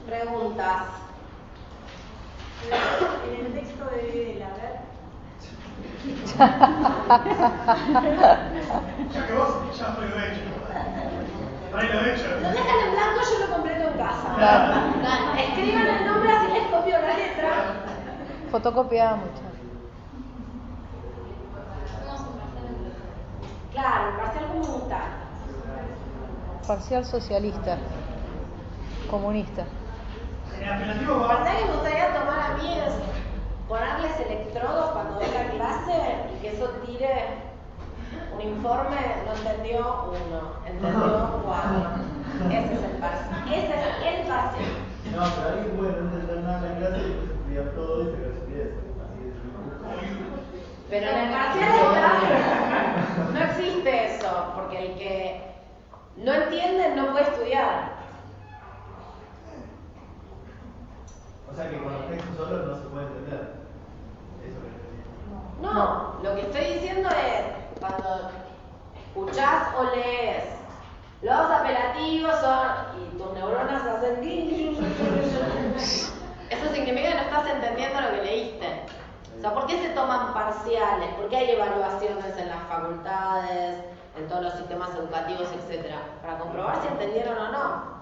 Preguntas. En el texto de Videla, a ver. Ya que vos, ya fue lo hecho. Ahí lo hecho. Lo dejan en blanco, yo lo completo en casa. Escriban el nombre, así les copio la letra. Fotocopia mucho. Claro, el parcial comunitario. Parcial socialista. comunista. En el apelativo La va. verdad que me gustaría tomar a mí es ponerles electrodos cuando venga a clase y que eso tire un informe, no entendió 1, entendió 4. Ese es el parcial. Ese es el parcial. No, pero alguien puede no entender nada en la clase y después estudiar todo y sacar su 10. Así es. Pero en el parcial está, no existe eso, porque el que no entiende no puede estudiar. O sea que con los textos solos no se puede entender. Eso que estoy diciendo. No, lo que estoy diciendo es, cuando escuchás o lees, los apelativos son, y tus neuronas hacen eso significa que no estás entendiendo lo que leíste. O sea, ¿por qué se toman parciales? ¿Por qué hay evaluaciones en las facultades, en todos los sistemas educativos, etcétera? Para comprobar si entendieron o no.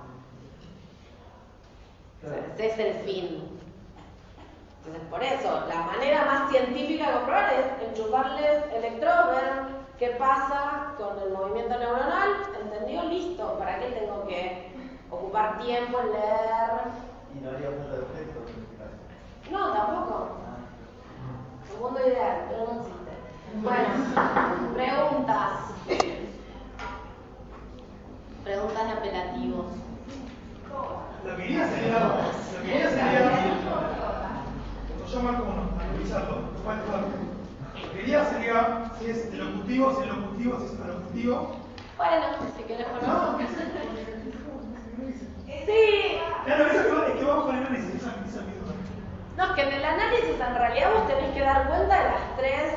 Ese es el fin. Entonces, por eso, la manera más científica de comprobar es enchufarles electrodos, ver qué pasa con el movimiento neuronal. ¿Entendió? Listo. ¿Para qué tengo que ocupar tiempo en leer? Y no haría falta de texto en este caso. No, tampoco. Un mundo ideal, pero no existe. Bueno, preguntas. Preguntas de apelativos. Lo que iría sería. Yo marco uno, analizarlo. Lo que iría sería si es elocutivo, si es locutivo, si es alocutivo. Bueno, si querés No, poner. ¿qué Sí. Claro, es que vamos con el análisis, esa es mi duda. No, es que en el análisis en realidad vos tenés que dar cuenta de las 3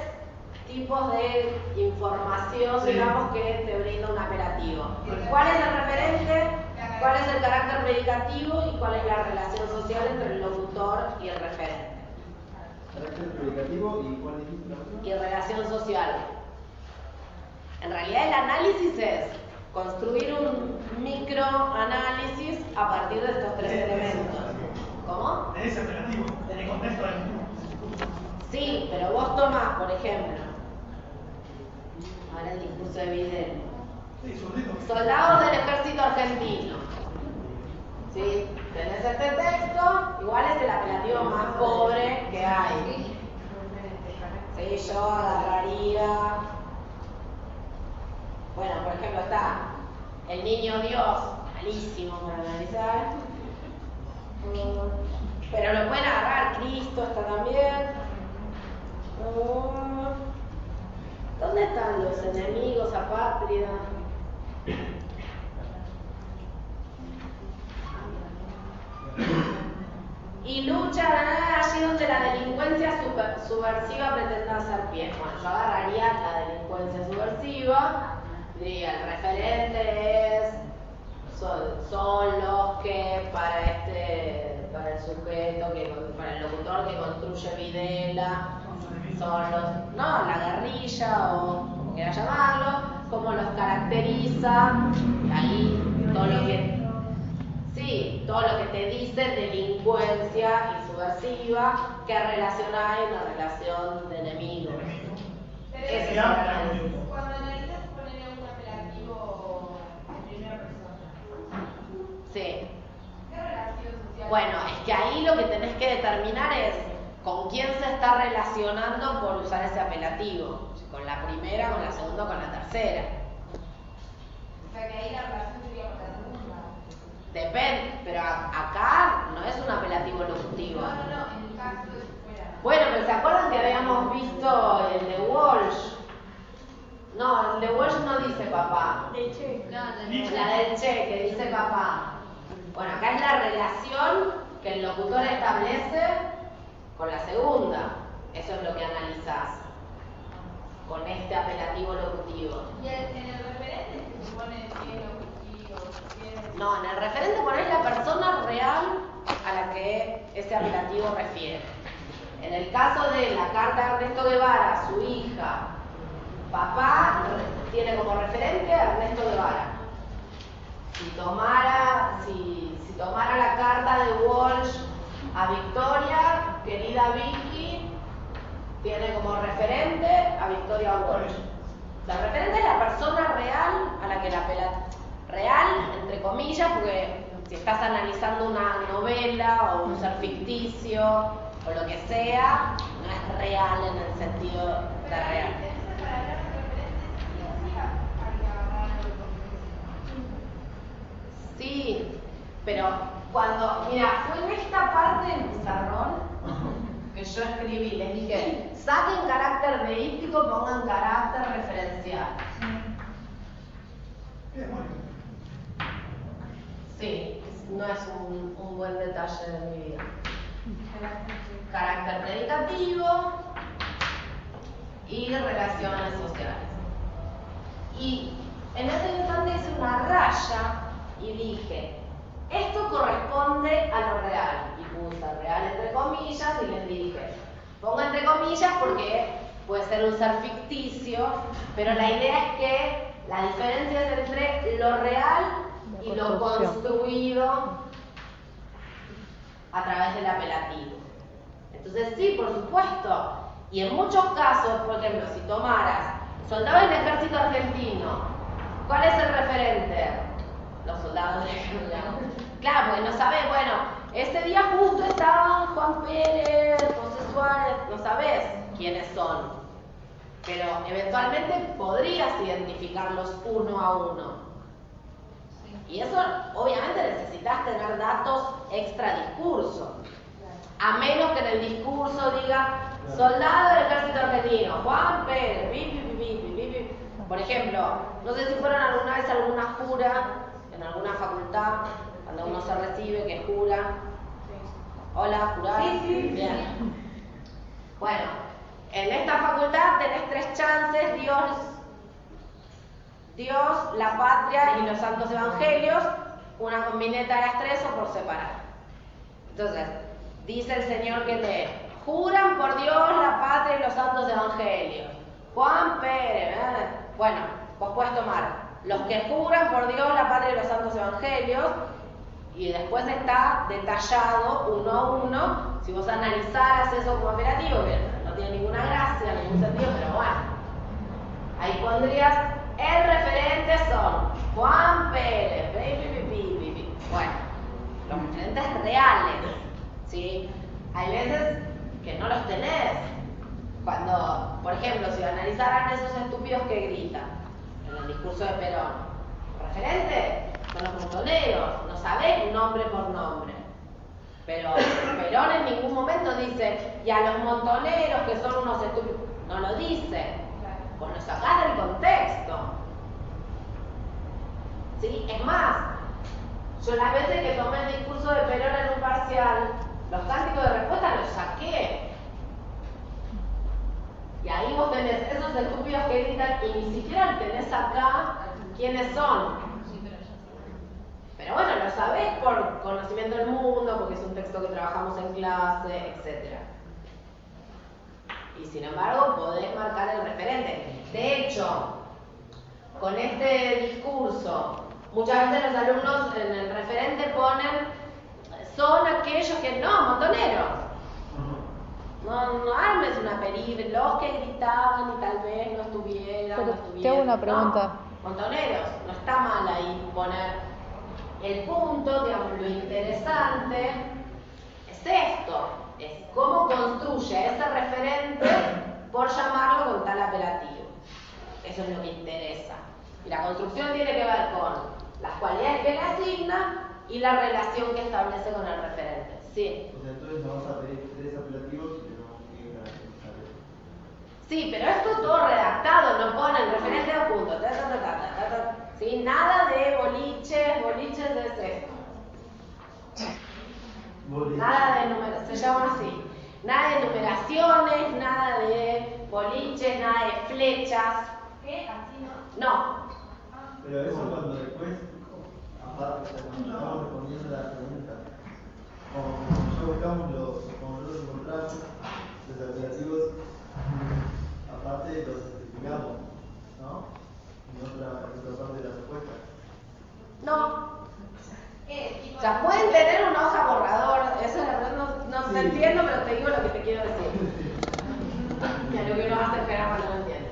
tipos de información, Sí. digamos, que te brinda un apelativo. ¿Cuál es el referente? ¿Cuál es el carácter predicativo? ¿Y cuál es la relación social entre el locutor y el referente? Carácter predicativo y cuál dijiste la otra. Y relación social. En realidad el análisis es construir un microanálisis a partir de estos 3 elementos. ¿Cómo? De ese apelativo, en el contexto del. Sí, pero vos tomás, por ejemplo, ahora el discurso de Vidal. Sí, zurdito. Soldados del ejército argentino. ¿Sí? Tenés este texto, igual es el apelativo más pobre que hay. Sí, yo agarraría. Bueno, por ejemplo, está el niño Dios, malísimo para analizar. Pero lo pueden agarrar, Cristo está también. ¿Dónde están los enemigos apátridas? Y luchan allí donde la delincuencia subversiva pretende hacer pie. Bueno, yo agarraría la delincuencia subversiva, diría el referente son los que para el sujeto, para el locutor que construye Videla, son los, no, la guerrilla o como quiera llamarlo, cómo los caracteriza, ahí todo lo que, sí, todo lo que te dice delincuencia y subversiva, qué relación hay, una relación de enemigos. Ese es el análisis. Cuando analizas ponerle un apelativo en primera persona, Sí. ¿qué relación social? Bueno, es que ahí lo que tenés que determinar es con quién se está relacionando por usar ese apelativo. Con la primera, con la segunda, con la tercera. O sea que ahí la relación sería con la segunda. Depende, pero acá no es un apelativo locutivo. No, en el caso de que fuera. Bueno, pero ¿se acuerdan que habíamos visto el de Walsh? No, el de Walsh no dice papá. De Che. No, La del Che, que dice papá. Bueno, acá es la relación que el locutor establece con la segunda. Eso es lo que analizás con este apelativo locutivo. Y en el referente se supone si es locutivo, si es... No, en el referente ponés la persona real a la que ese apelativo refiere. En el caso de la carta de Ernesto Guevara, su hija, papá tiene como referente a Ernesto Guevara. Si tomara la carta de Walsh a Victoria, querida Vicky, tiene como referente a Victoria Walsh. La referente es la persona real a la que la apela. Real, entre comillas, porque si estás analizando una novela o un ser ficticio o lo que sea, no es real en el sentido de real. Sí, pero cuando, mira, fue en esta parte del pizarrón que yo escribí, les dije, saquen carácter deístico, pongan carácter referencial. Sí, no es un buen detalle de mi vida. Carácter predicativo y relaciones sociales. Y en ese instante hice una raya y dije, esto corresponde a lo real. Y puse real entre comillas y les dije, ponga entre comillas porque puede ser un ser ficticio, pero la idea es que la diferencia es entre lo real y lo construido a través del apelativo. Entonces sí, por supuesto. Y en muchos casos, por ejemplo, si tomaras soldados del ejército argentino, ¿cuál es el referente? Los soldados del ejército. Claro, porque no sabés, bueno, ese día justo estaban Juan Pérez, José Suárez, no sabés quiénes son. Pero eventualmente podrías identificarlos uno a uno. Y eso, obviamente, necesitas tener datos extra discurso. A menos que en el discurso diga soldado del ejército argentino, Juan Pérez, Por ejemplo, no sé si fueron alguna vez a alguna jura en alguna facultad, cuando uno se recibe, que jura. Hola, ¿jurás? Sí. Bien. Bueno, en esta facultad tenés 3 chances, Dios, la patria y los santos evangelios, una combineta de las 3 o por separado. Entonces, dice el señor que lee, juran por Dios, la patria y los santos evangelios. Juan Pérez, bueno, vos podés tomar los que juran por Dios, la patria y los santos evangelios, y después está detallado uno a uno. Si vos analizaras eso como apelativo, que no tiene ninguna gracia, ningún sentido, pero bueno, ahí pondrías, el referente son Juan Pérez, bueno, los referentes reales, ¿sí? Hay veces que no los tenés. Cuando, por ejemplo, si analizaran esos estúpidos que gritan en el discurso de Perón, referente son los montoneros, no sabés nombre por nombre. Pero Perón en ningún momento dice, y a los montoneros que son unos estúpidos, no lo dice, pues lo sacás del contexto. ¿Sí? Es más, yo las veces que tomé el discurso de Perón en un parcial, los cánticos de respuesta los saqué. Y ahí vos tenés esos estúpidos que gritan y ni siquiera tenés acá quiénes son. Pero bueno, lo sabés por conocimiento del mundo, porque es un texto que trabajamos en clase, etc. Y sin embargo, podés marcar el referente. De hecho, con este discurso, muchas veces los alumnos en el referente ponen, son aquellos que no, montoneros. No armes una película, los que gritaban y tal vez no estuvieran, Pero no estuvieran. te hago una pregunta. No, montoneros, no está mal ahí poner el punto, digamos, lo interesante es esto, es cómo construye ese referente por llamarlo con tal apelativo. Eso es lo que interesa. Y la construcción tiene que ver con las cualidades que le asigna y la relación que establece con el referente. Sí. O sea, entonces no vas a pedir 3 apelativos y tenemos que ir a necesarios. Sí, pero esto todo redactado, no ponen referente a punto. ¿Sí? Nada de boliches es esto. Nada de numeraciones, se llama así. Nada de numeraciones, nada de boliches, nada de flechas. ¿Qué? ¿Así no? No. Pero eso cuando después, aparte, cuando estamos respondiendo las preguntas, como yo buscamos como nosotros encontramos los apelativos, aparte los especificamos, ¿no? En otra parte de la respuesta. No. O sea, pueden tener una hoja borrador, eso la verdad no te entiendo, pero te digo lo que te quiero decir. Que es lo que uno hace esperar cuando no entiende.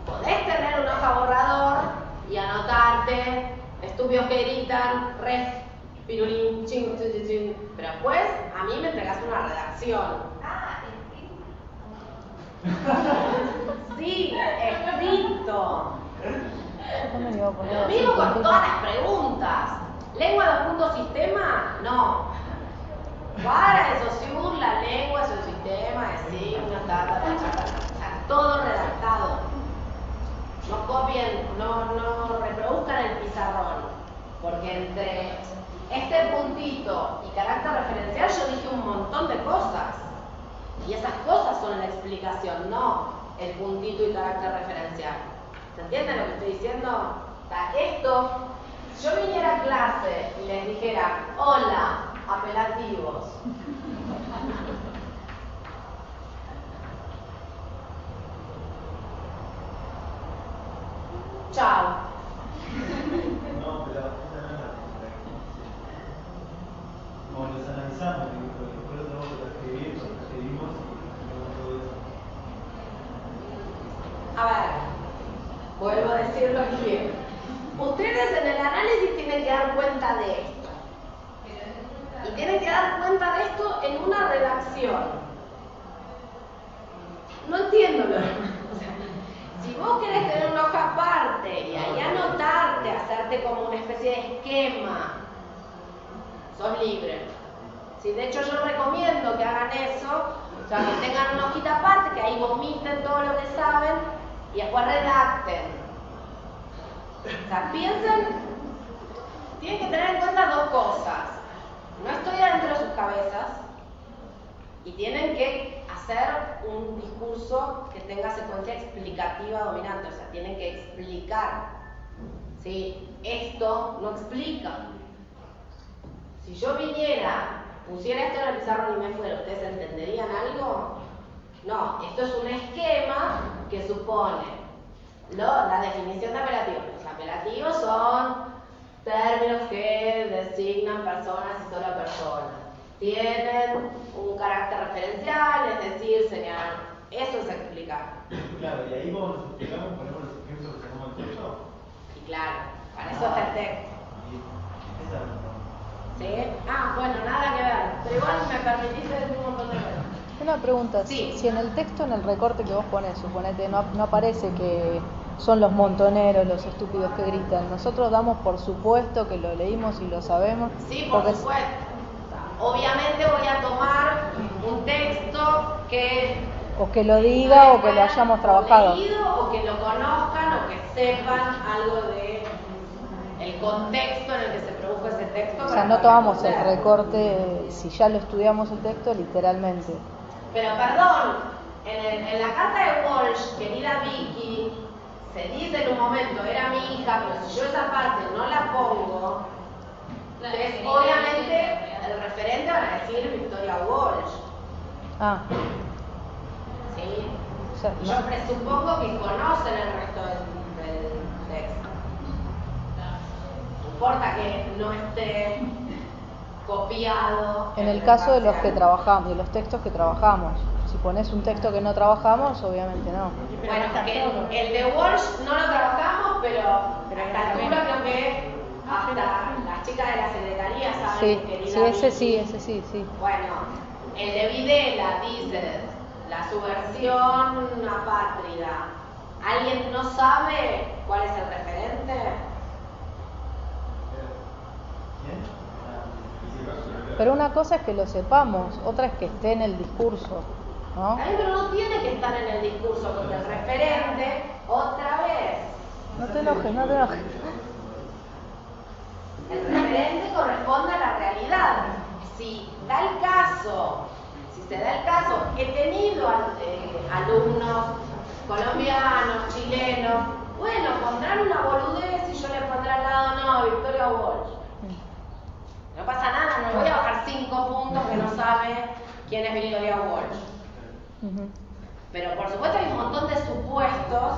Podés tener una hoja borrador y anotarte, estúpidos que gritan, pirulín, ching, ching, ching, ching. Pero después a mí me entregaste una redacción. Sí, escrito. Yo también iba a poner Lo así, mismo con punto. todas las preguntas. Lengua 2. Sistema, no. Para de Saussure, la lengua es un sistema de signos, ta, ta, ta, ta, ta. O sea, todo redactado. No copien, no reproduzcan el pizarrón. Porque entre este puntito y carácter referencial yo dije un montón de cosas. Y esas cosas son la explicación, no el puntito y carácter referencial. ¿Se entiende lo que estoy diciendo? O sea, esto, si yo viniera a clase y les dijera, hola, apelativos. Chao. No, pero esa no es la pregunta. Como los analizamos, después lo tenemos que transcribir, lo transcribimos y hacemos todo eso. A ver, vuelvo a decirlo aquí. Ustedes en el análisis tienen que dar cuenta de esto. Y tienen que dar cuenta de esto en una redacción. No entiendo lo o sea, si vos querés tener una hoja aparte y ahí anotarte, hacerte como una especie de esquema, sos libre. Sí, de hecho yo recomiendo que hagan eso, o sea, que tengan una hojita aparte, que ahí vomiten todo lo que saben y después redacten. O sea, piensen, tienen que tener en cuenta dos cosas. No estoy adentro de sus cabezas y tienen que hacer un discurso que tenga secuencia explicativa dominante, o sea, tienen que explicar. ¿Sí? Esto no explica. Si yo viniera, pusiera esto en el pizarrón y me fuera, ¿ustedes entenderían algo? No, esto es un esquema que supone la definición de apelativos. Los apelativos son términos que designan personas y solo personas. Tienen un carácter referencial, es decir, señalan. Eso es explicar. Claro, y ahí cuando nos explicamos, ponemos los ejemplos que sacamos del texto. Y claro, para eso está el texto. Y esa es la pregunta. ¿Sí? Ah, bueno, nada que ver. Pero igual me permitís decir un montón de cosas. Una pregunta, Sí. si en el texto, en el recorte que vos pones, suponete, no aparece que son los montoneros, los estúpidos que gritan, nosotros damos por supuesto que lo leímos y lo sabemos. Sí, por porque supuesto. Obviamente voy a tomar un texto que o que lo diga o que lo hayamos trabajado. leído, o que lo conozcan o que sepan algo de el contexto en el que se produjo ese texto. O sea, para no poder tomamos el responder. recorte, si ya lo estudiamos el texto, literalmente. Pero perdón, en la carta de Walsh, querida Vicky, se dice en un momento, era mi hija, pero si yo esa parte no la pongo, entonces obviamente el referente van a decir Victoria Walsh. Ah, ¿Sí? o sea, Yo presupongo que conocen el resto del texto. No importa que no esté copiado. en el caso de los que parcial. trabajamos, de los textos que trabajamos. Si pones un texto que no trabajamos, obviamente no. Bueno, que el de Walsh no lo trabajamos, pero a esta altura creo que hasta las chicas de la secretaría saben Sí, querida sí, ese Vicky. sí, ese sí, sí. Bueno, el de Videla dice la subversión apátrida. ¿Alguien no sabe cuál es el referente? Pero una cosa es que lo sepamos, otra es que esté en el discurso, ¿no? Ahí, pero no tiene que estar en el discurso, porque el referente, otra vez, No te enojes, no te enojes. el referente corresponde a la realidad. Si da el caso, si se da el caso, he tenido alumnos colombianos, chilenos, bueno, pondrán una boludez y yo le pondré al lado, no, Victoria Walsh. No pasa nada, no le voy a bajar 5 puntos que no sabe quién es Victoria Walsh. Ujú. Pero por supuesto hay un montón de supuestos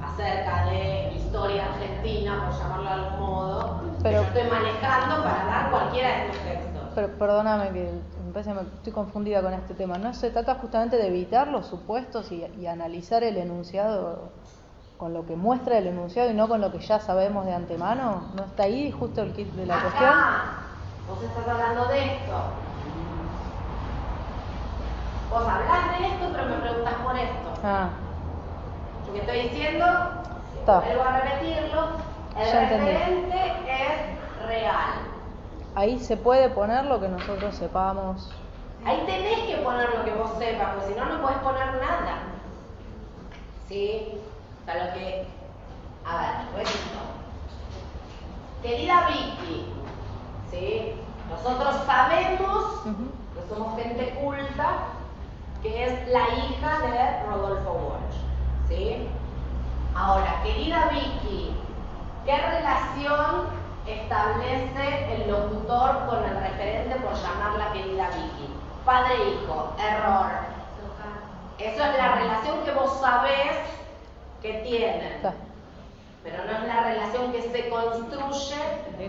acerca de historia argentina, por llamarlo de algún modo, Pero- que yo estoy manejando para dar cualquiera de estos textos. Pero perdóname que me parece que estoy confundida con este tema. ¿No se trata justamente de evitar los supuestos y analizar el enunciado con lo que muestra el enunciado y no con lo que ya sabemos de antemano? ¿No está ahí justo el kit de la cuestión? Acá, vos estás hablando de esto. Vos hablás de esto, pero me preguntas por esto. Lo que estoy diciendo, vuelvo a repetirlo, el referente es real. Ahí se puede poner lo que nosotros sepamos. Ahí tenés que poner lo que vos sepas, porque si no, no podés poner nada. ¿Sí? O sea, lo que... A ver, repito. Querida Vicky, ¿sí? Nosotros sabemos que somos gente culta, que es la hija de Rodolfo Walsh, ¿sí? Ahora, querida Vicky, ¿qué relación establece el locutor con el referente por llamarla querida Vicky? Padre-hijo, error. Eso es la relación que vos sabés que tienen, pero no es la relación que se construye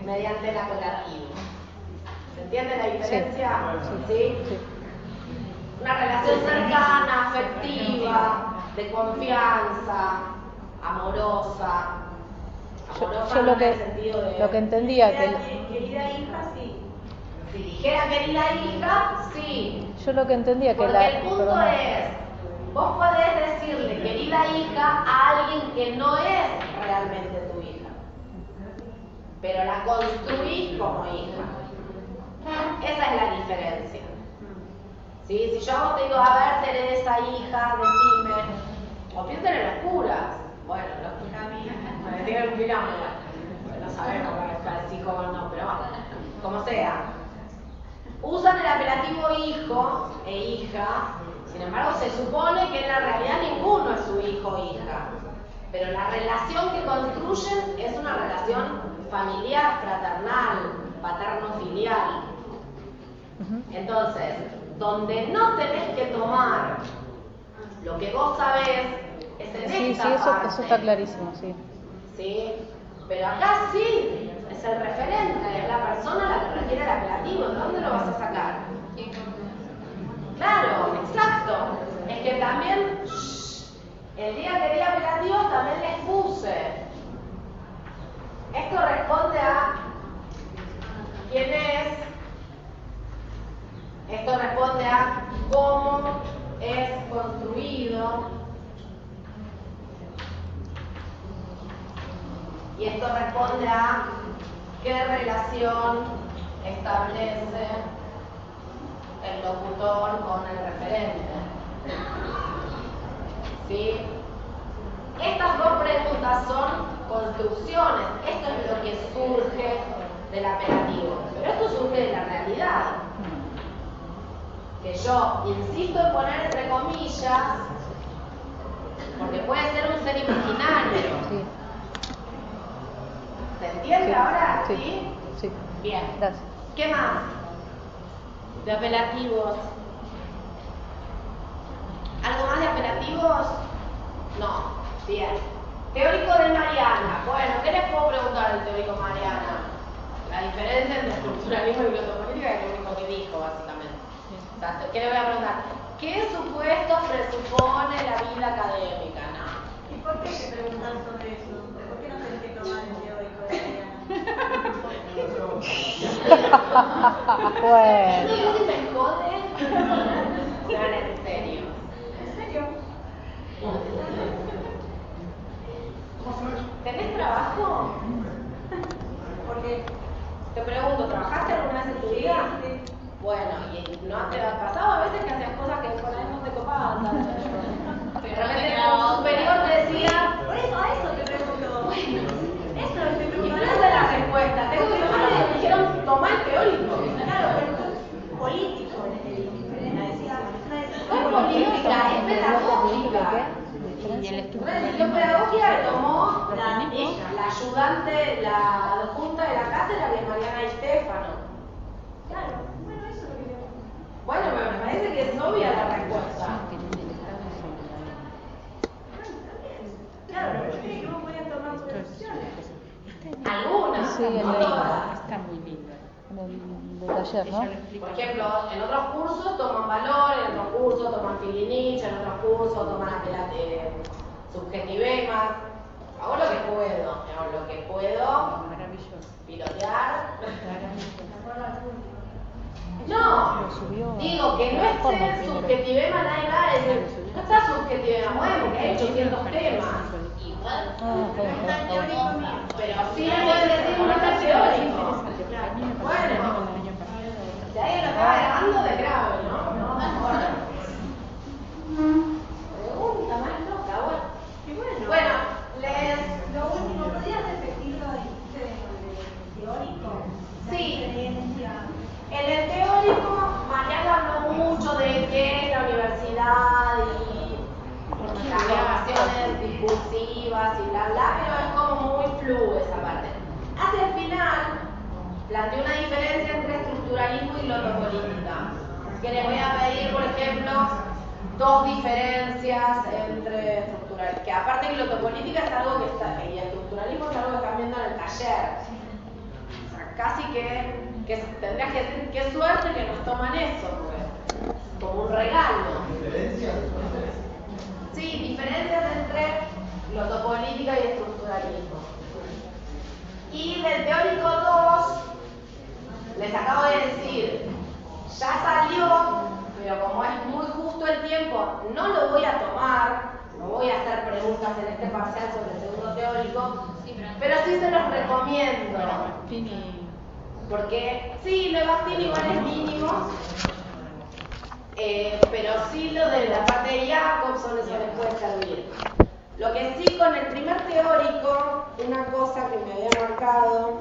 mediante el apelativo. ¿Se entiende la diferencia? ¿Sí? Una relación cercana, afectiva, de confianza, amorosa. Yo lo que entendía querida hija, sí. Si dijera querida hija, sí. Yo lo que entendía que porque el punto es, vos podés decirle querida hija a alguien que no es realmente tu hija, pero la construís como hija. Esa es la diferencia. ¿Sí? Si yo a vos te digo, a ver, Teresa, hija, decime, o piensen en los curas. Bueno, los curas me decían un pirámide, no sabemos si es hijo o no, pero bueno, como sea. Usan el apelativo hijo e hija, sin embargo se supone que en la realidad ninguno es su hijo o hija, pero la relación que construyen es una relación familiar, fraternal, paterno-filial. Entonces, donde no tenés que tomar lo que vos sabés es en esta parte. Eso está clarísimo, sí. ¿Sí? Pero acá sí, es el referente, es la persona la que requiere el apelativo. ¿De dónde lo vas a sacar? Claro, exacto. Es que también, el día que di apelativo también les puse. Esto responde a quién es. Esto responde a cómo es construido. Y esto responde a qué relación establece el locutor con el referente. ¿Sí? Estas dos preguntas son construcciones. Esto es lo que surge del apelativo. Pero esto surge de la realidad. Que yo insisto en poner entre comillas, porque puede ser un ser imaginario. ¿Se entiende ahora? ¿Sí? Sí. Bien. Gracias. ¿Qué más? De apelativos. ¿Algo más de apelativos? No. Bien. Teórico de Mariana. Bueno, ¿qué les puedo preguntar del teórico Mariana? La diferencia entre estructuralismo y glotopolítica es lo único que dijo, básicamente. O sea, ¿qué le voy a preguntar? ¿Qué supuestos presupone la vida académica? No. ¿Y por qué te preguntan sobre eso? ¿Por qué no tenés que tomar el teórico de Mariana? Bueno. No sé si me jode. No, en serio. ¿En serio? ¿Tenés trabajo? Porque te pregunto, ¿trabajaste alguna vez en tu vida? Sí. Bueno, ¿y no te ha pasado a veces que hacías cosas que por ahí no te copaban tanto? Pero realmente como superior te decía... Por eso, a eso te pregunto. Bueno, eso te pregunto. y no esa es la respuesta. Tengo que tomar lo que me dijeron, tomar el teórico. Claro, pero esto es político la decisión. No es política, es pedagógica. Y el Una decisión pedagógica que tomó la ayudante, la adjunta de la cátedra, que es Mariana Estefano. Claro, bueno, eso es lo que yo... Bueno, pero me parece que es obvia la respuesta. Claro, pero que vos podías tomar tus decisiones. Algunas, Sí, no todas. Está muy lindo. En el taller, ¿no? Por ejemplo, en otros cursos toman valor, en otros cursos toman Filinich, en otros cursos toman subjetivemas. Hago lo que puedo, pilotear. No, digo que no esté subjetivema nadie va a decir, no está subjetivema, bueno, porque hay 800 temas. Pero sí le pueden decir no está teórico. Bueno, si alguien lo estaba grabando de grave, ¿no? No me importa. Pregunta más loca, bueno. Bueno, lo último, ¿podrías repetir lo de teórico? Sí. En el teórico, Mariana habló mucho de que la universidad y las formaciones discursivas y bla bla, pero es como muy flu esa parte. Hacia el final, planteó una diferencia entre estructuralismo y glotopolítica. Que les voy a pedir, por ejemplo, dos diferencias entre estructuralismo. Que aparte glotopolítica es algo que está, y estructuralismo es algo que están viendo en el taller. O sea, casi que tendrías que decir qué suerte que nos toman eso, pues, como un regalo. ¿Diferencias? Sí, diferencias entre glotopolítica y estructuralismo. Y del teórico 2, les acabo de decir, ya salió, pero como es muy justo el tiempo, no lo voy a tomar, no voy a hacer preguntas en este parcial sobre el segundo teórico, pero sí se los recomiendo. Porque sí, lo de Bastiani igual es mínimo, pero sí lo de la parte de Jacobson, eso les puede servir. Lo que sí con el primer teórico, una cosa que me había marcado,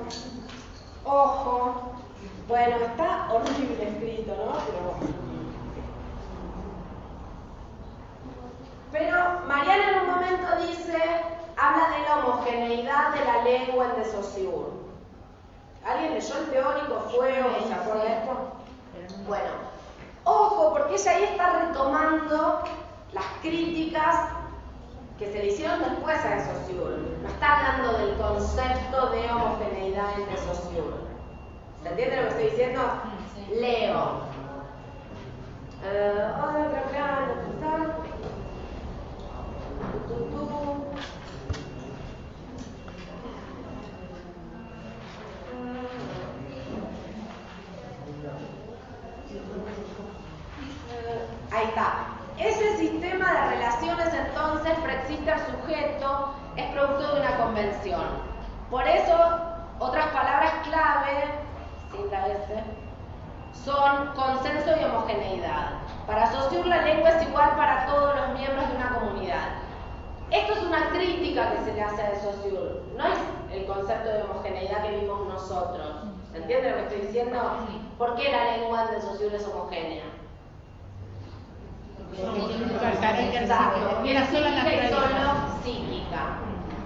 ojo, bueno, está horrible escrito, ¿no? Pero Mariana en un momento dice, habla de la homogeneidad de la lengua en de Saussure. ¿Alguien leyó el teórico Fuego? ¿Se acuerda de esto? Bueno, ojo, porque ella ahí está retomando las críticas que se le hicieron después a de Saussure. No está hablando del concepto de homogeneidad en de Saussure. ¿Se entiende lo que estoy diciendo? Sí. Leo. Ahí está. Ese sistema de relaciones entonces preexiste al sujeto, es producto de una convención. Por eso, otras palabras clave, sin la S, son consenso y homogeneidad. Para Saussure la lengua es igual para todos los miembros de una comunidad. Esto es una crítica que se le hace a de Saussure, no es el concepto de homogeneidad que vimos nosotros. ¿Se entiende lo que estoy diciendo? ¿Por qué la lengua de Saussure es homogénea? Exacto, era solo psíquica,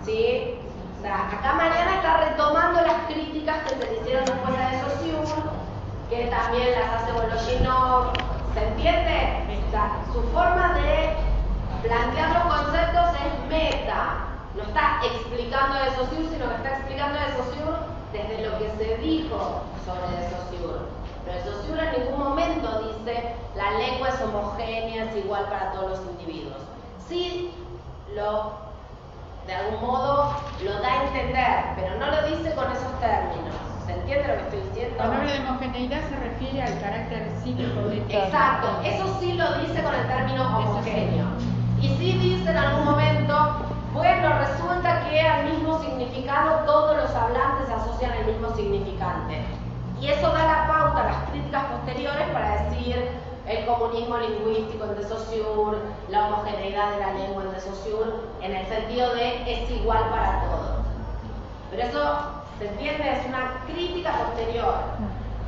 ¿sí? O sea, acá Mariana está retomando las críticas que se le hicieron después a de Saussure, que también las hace Voloshinov. ¿Se entiende? O sea, su forma de plantear los conceptos es meta. No está explicando de Saussure, sino que está explicando de Saussure desde lo que se dijo sobre de Saussure. Pero de Saussure en ningún momento dice la lengua es homogénea, es igual para todos los individuos. Sí, de algún modo lo da a entender, pero no lo dice con esos términos. ¿Se entiende lo que estoy diciendo? Cuando habla de homogeneidad se refiere al carácter psíquico de Exacto, eso sí lo dice con el término homogéneo. Y sí dice en algún momento, bueno, resulta que al mismo significado todos los hablantes asocian el mismo significante. Y eso da la pauta a las críticas posteriores para decir el comunismo lingüístico en de Saussure, la homogeneidad de la lengua en de Saussure, en el sentido de es igual para todos. Pero eso, ¿se entiende? Es una crítica posterior.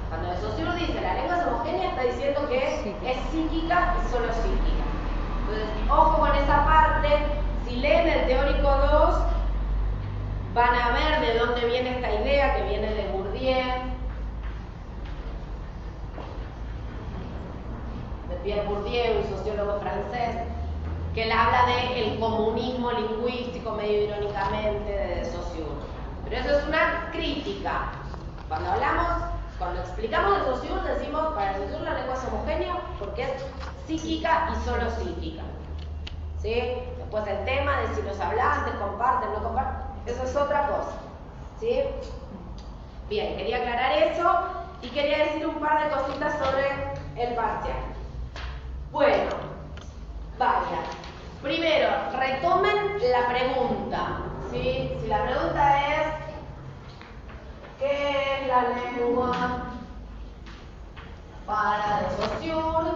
Cuando de Saussure dice la lengua es homogénea, está diciendo que es psíquica y solo psíquica. Entonces, ojo con esa parte. Si leen el teórico 2, van a ver de dónde viene esta idea, que viene de Bourdieu, de Pierre Bourdieu, un sociólogo francés, que él habla del comunismo lingüístico, medio irónicamente, de Saussure. Pero eso es una crítica. Cuando explicamos de Saussure, decimos, para Saussure la lengua es homogénea porque es psíquica y solo psíquica. ¿Sí? Después el tema de si los hablantes comparten o no comparten, eso es otra cosa. ¿Sí? Bien, quería aclarar eso. y quería decir un par de cositas sobre el parcial. Bueno, vaya. Primero, retomen la pregunta, ¿sí? Si la pregunta es ¿qué es la lengua para de Saussure?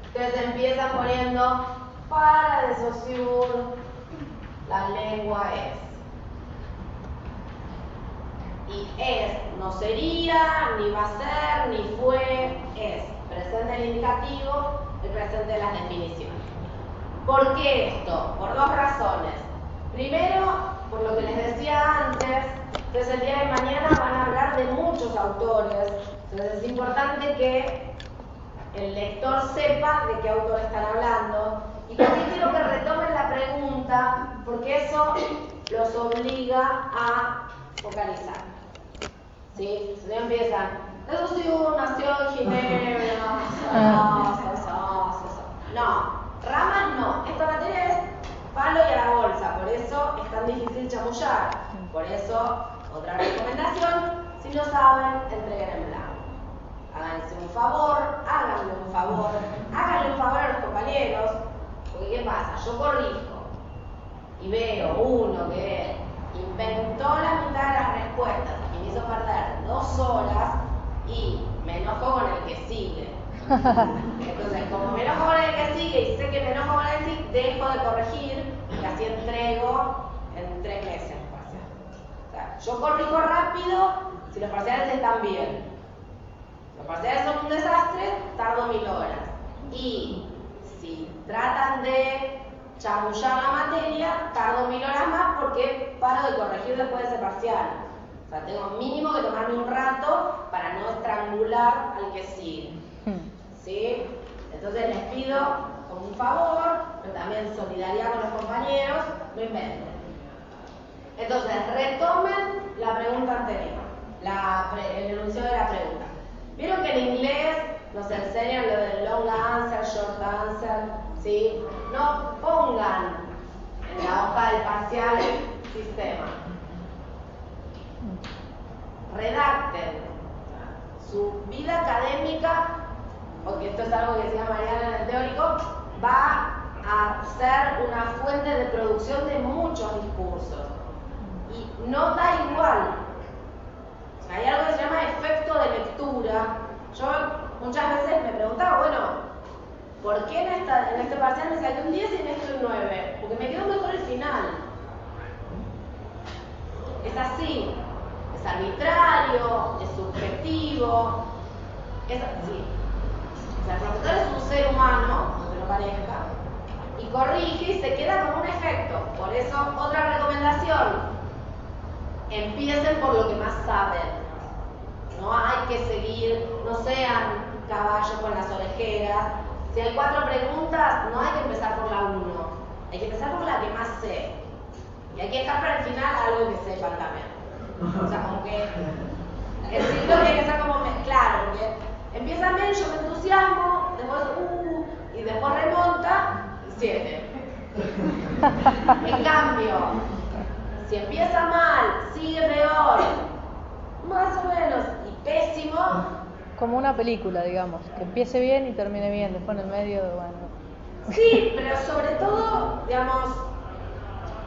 Ustedes empiezan poniendo para de Saussure, la lengua es. Y es no sería, ni va a ser, ni fue, es. Presente el indicativo, el presente de las definiciones. ¿Por qué esto? Por dos razones. Primero, por lo que les decía antes, entonces el día de mañana van a hablar de muchos autores. Entonces es importante que el lector sepa de qué autor están hablando. Y también quiero que retomen la pregunta, porque eso los obliga a focalizar. ¿Sí? Si no empiezan, Saussure nació en Ginebra, no, ramas no. Esta materia es palo y a la bolsa, por eso es tan difícil chamullar. Por eso, otra recomendación, si no saben, entreguen en blanco. Háganse un favor, háganle un favor a los compañeros, porque ¿qué pasa? Yo corrijo y veo uno que inventó la mitad de las respuestas y me hizo perder 2 horas y me enojo con el que sigue. Entonces, como me enojo con el que sigue y sé que me enojo con el que sigue, dejo de corregir y así entrego en 3 meses el parcial. O sea, yo corrijo rápido si los parciales están bien. Los parciales son un desastre, tardo 1000 horas. Y si tratan de chamullar la materia, tardo 1000 horas más porque paro de corregir después de ese parcial. O sea, tengo mínimo que tomarme un rato para no estrangular al que sigue. ¿Sí? Entonces les pido como un favor, pero también solidaridad con los compañeros, no inventen. Entonces, retomen la pregunta anterior, el enunciado de la pregunta. ¿Vieron que en inglés nos enseñan lo del long answer, short answer? ¿Sí? No pongan en la hoja del parcial sistema. Redacten su vida académica, porque esto es algo que decía Mariana en el teórico, va a ser una fuente de producción de muchos discursos. Y no da igual. O sea, hay algo que se llama efecto de lectura. Yo muchas veces me preguntaba, bueno, ¿por qué en este parcial me saqué un 10 y en este un 9? Porque me quedó mejor el final. Es así. Es arbitrario, es subjetivo, es así. O sea, el profesor es un ser humano, aunque no parezca, y corrige y se queda como un efecto. Por eso, otra recomendación, empiecen por lo que más saben. No hay que seguir, no sean caballos con las orejeras. Si hay 4 preguntas, no hay que empezar por la 1, hay que empezar por la que más sé. Y hay que dejar para el final algo que sepan también. O sea, como que el ciclo tiene que ser como claro, porque empieza bien, yo me entusiasmo, después y después remonta 7. En cambio, si empieza mal, sigue peor, más o menos, y pésimo. Como una película, digamos, que empiece bien y termine bien, después en el medio, bueno. Sí, pero sobre todo, digamos,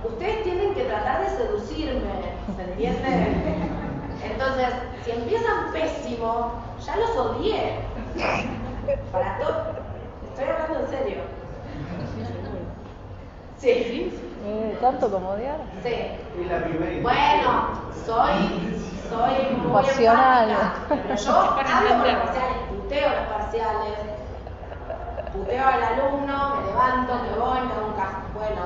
ustedes tienen que tratar de seducirme, ¿se entiende? Entonces, si empiezan pésimo, ya los odié. Para todo. Estoy hablando en serio. Sí. ¿Tanto como odiar? Sí. Es la primera. Bueno, soy muy pasional. empática, pero yo hablo con los parciales, puteo los parciales, puteo al alumno, me levanto, me voy, me hago un café. Bueno,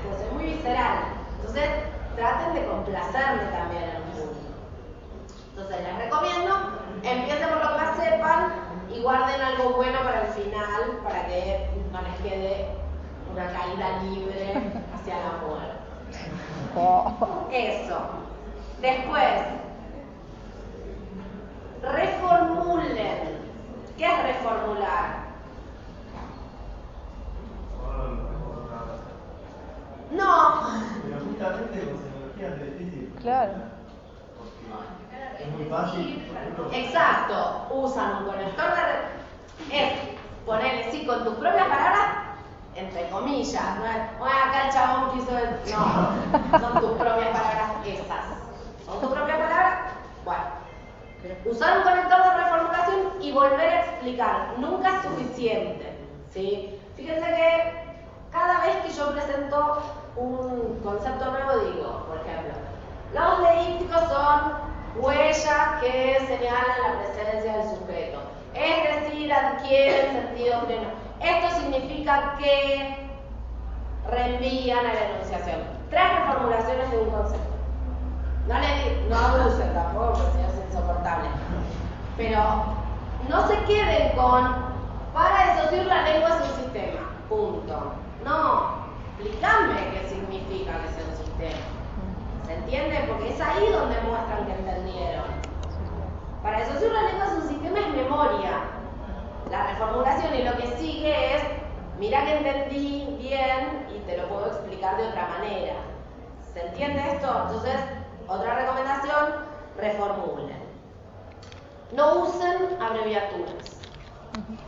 pues soy muy visceral. Entonces, traten de complacerme también en un punto. Entonces, les recomiendo, empiecen por lo que más sepan y guarden algo bueno para el final, para que no les quede una caída libre hacia la muerte. Eso. Después, reformulen. ¿Qué es reformular? No. Pero justamente con tecnología es difícil. Claro. Es muy fácil. Exacto, usan un conector de es ponerle sí con tus propias palabras, entre comillas, no es, bueno, acá el chabón quiso no, son tus propias palabras esas. Son tus propias palabras, bueno. Usar un conector de reformulación y volver a explicar, nunca es suficiente, ¿sí? Fíjense que cada vez que yo presento un concepto nuevo digo, por ejemplo, los deícticos son huellas que señalan la presencia del sujeto, es decir, adquieren sentido pleno. Esto significa que reenvían a la enunciación. 3 reformulaciones de un concepto. No abusen tampoco, porque si no es insoportable. Pero no se queden con, para disociar la lengua es un sistema, punto. No, explícame qué significa que sea un sistema. ¿Se entiende? Porque es ahí donde muestran que entendieron. Para disociar la lengua es un sistema, es memoria. La reformulación y lo que sigue es, mira que entendí bien y te lo puedo explicar de otra manera. ¿Se entiende esto? Entonces, otra recomendación, reformulen. No usen abreviaturas,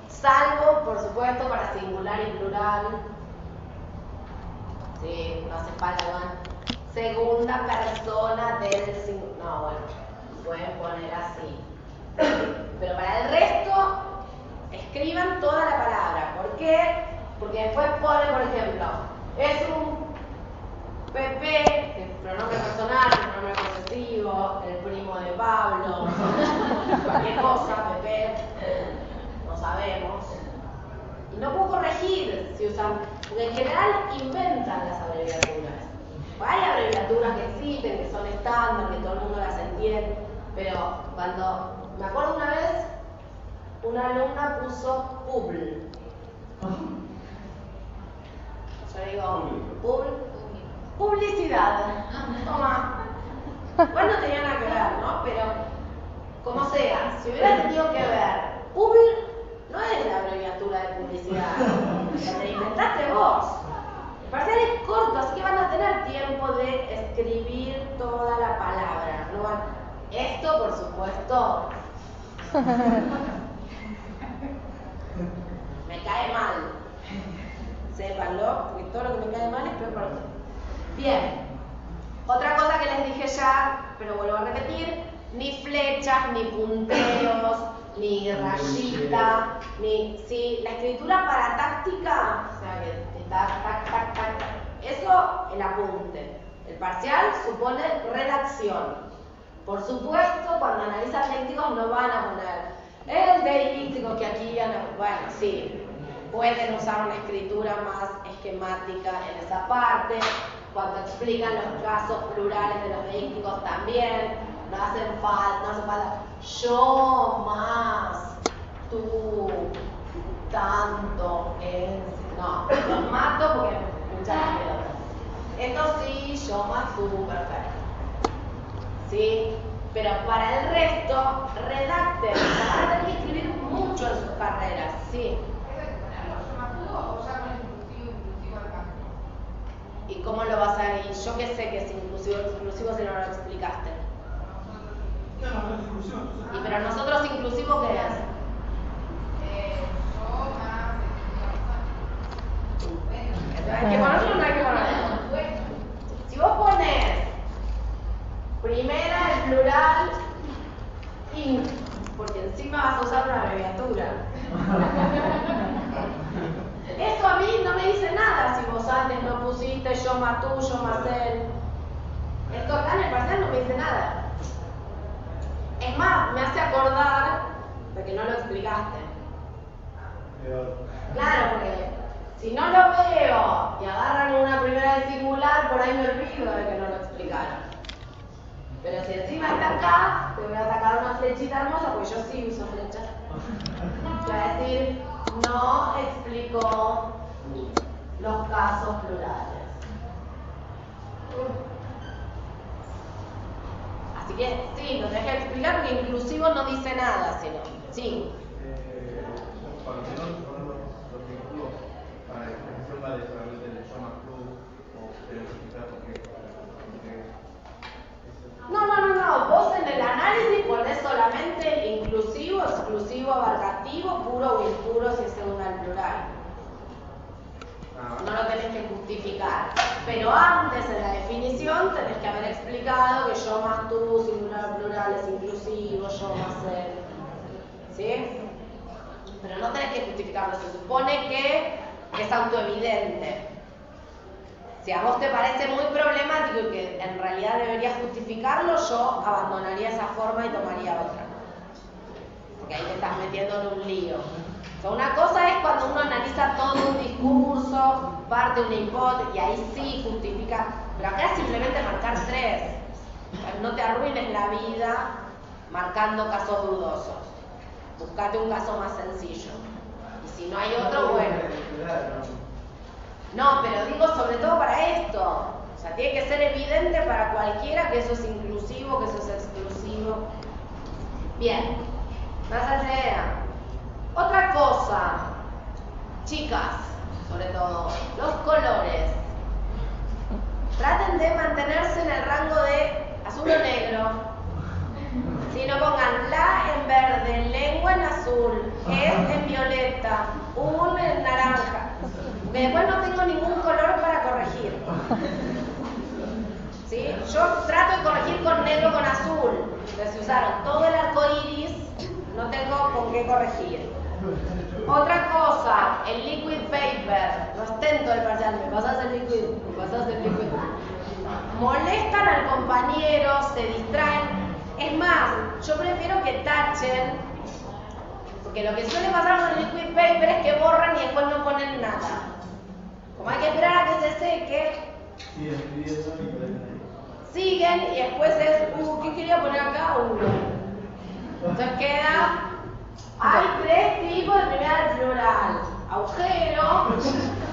salvo, por supuesto, para singular y plural. Sí, no hace falta, ¿no? Segunda persona del singular. No, bueno, pueden poner así. Pero para el resto, escriban toda la palabra. ¿Por qué? Porque después ponen, por ejemplo, es un Pepe, que es pronombre personal, pronombre posesivo, el primo de Pablo, cualquier cosa, Pepe, no sabemos. Y no puedo corregir si usan, porque en general inventan las abreviaturas. Hay abreviaturas que existen, que son estándar, que todo el mundo las entiende, pero cuando, me acuerdo una vez, una alumna puso PUBL. Yo digo, PUBL, publicidad. Toma. Bueno, no tenía nada que ver, ¿no? Pero, como sea, si hubiera tenido que ver, PUBL no es la abreviatura de publicidad. La te inventaste vos. El parcial es corto, así que van a tener tiempo de escribir toda la palabra. ¿No? Esto, por supuesto, me cae mal. Sépanlo, porque todo lo que me cae mal es peor para ustedes. Bien. Otra cosa que les dije ya, pero vuelvo a repetir, ni flechas, ni punteros, ni rayita, ni... Sí, la escritura paratáctica, o sea, que está tac, eso, el apunte. El parcial supone redacción. Por supuesto, cuando analizan léxicos no van a poner el deíctico que aquí, bueno, sí, pueden usar una escritura más esquemática en esa parte. Cuando explican los casos plurales de los deícticos también, no hace falta yo más, tú, tanto, no, los mato porque muchas pelotas. Esto sí, yo más tú, perfecto. ¿Sí? Pero para el resto, redacten, van a tener que escribir mucho en sus carreras, ¿sí? ¿Y cómo lo vas a ir? Yo qué sé que es inclusivo si no lo explicaste. No es inclusivo. ¿Y pero nosotros inclusivo qué es? Hay que ponerlo o no hay que ponerlo. Si vos pones primera el plural in, porque encima vas a usar una abreviatura. Eso a mí no me dice nada si vos antes no pusiste yo más tú, yo más él. Esto acá en el parcial no me dice nada. Es más, me hace acordar de que no lo explicaste. Claro, porque si no lo veo y agarran una primera de singular, por ahí me olvido de que no lo explicaron. Pero si encima está acá, te voy a sacar una flechita hermosa, porque yo sí uso flechas. Te voy a decir, no explicó los casos plurales. Así que sí, lo tenés que explicar porque inclusivo no dice nada, sino. Sí. Cuando se nos ponen los vínculos para la expresión va de solamente del yo más tú o pero explicar por qué. No. Vos en el análisis justificar. Pero antes en la definición tenés que haber explicado que yo más tú, singular, plural, es inclusivo, yo más él. ¿Sí? Pero no tenés que justificarlo, se supone que es autoevidente. Si a vos te parece muy problemático y que en realidad deberías justificarlo, yo abandonaría esa forma y tomaría otra. Porque ahí te estás metiendo en un lío. O sea, una cosa es cuando uno analiza todo un discurso, parte una hipótesis y ahí sí justifica. Pero acá es simplemente marcar 3. No te arruines la vida marcando casos dudosos. Buscate un caso más sencillo. Y si no hay otro, bueno. No, pero digo sobre todo para esto. O sea, tiene que ser evidente para cualquiera que eso es inclusivo, que eso es exclusivo. Bien, más allá. Otra cosa, chicas, sobre todo, los colores. Traten de mantenerse en el rango de azul o negro. Si no pongan la en verde, lengua en azul, es en violeta, un en naranja. Porque después no tengo ningún color para corregir. ¿Sí? Yo trato de corregir con negro con azul. Entonces, si usaron todo el arco iris, no tengo con qué corregir. Otra cosa, el liquid paper. No ostento el parcial, me pasas el liquid, molestan al compañero, se distraen. Es más, yo prefiero que tachen, porque lo que suele pasar con el liquid paper es que borran y después no ponen nada. Como hay que esperar a que se seque, siguen y después es, ¿qué quería poner acá? Entonces queda, hay 3 tipos de primera plural. Agujero,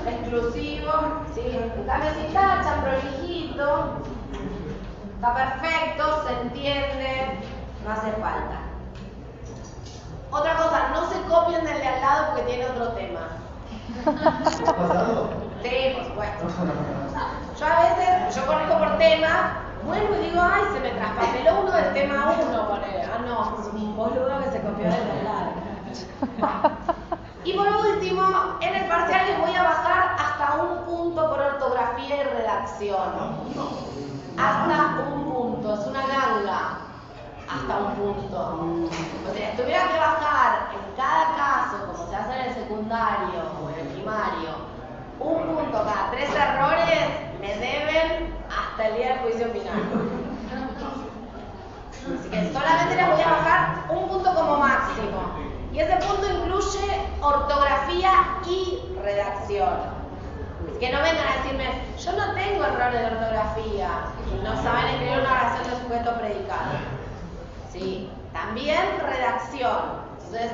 exclusivo, ¿sí? En cambio si tachan prolijito, está perfecto, se entiende, no hace falta. Otra cosa, no se copien del de al lado porque tiene otro tema. Sí, por supuesto. Yo a veces, yo corrijo por tema, vuelvo y digo, ay, se me traspapeló uno del tema 1, poner. Ah, no, es un boludo que se copió del de al lado. Y por último, en el parcial les voy a bajar hasta un punto por ortografía y redacción. Hasta un punto, es una ganga. Hasta un punto. O sea, si tuviera que bajar en cada caso, como se hace en el secundario o en el primario, un punto cada 3 errores, me deben hasta el día del juicio final. Así que solamente les voy a bajar un punto como máximo. Y ese punto incluye ortografía y redacción. Así que no vengan a decirme, yo no tengo errores de ortografía y no saben escribir una oración de sujeto predicado. Sí, también redacción. Entonces,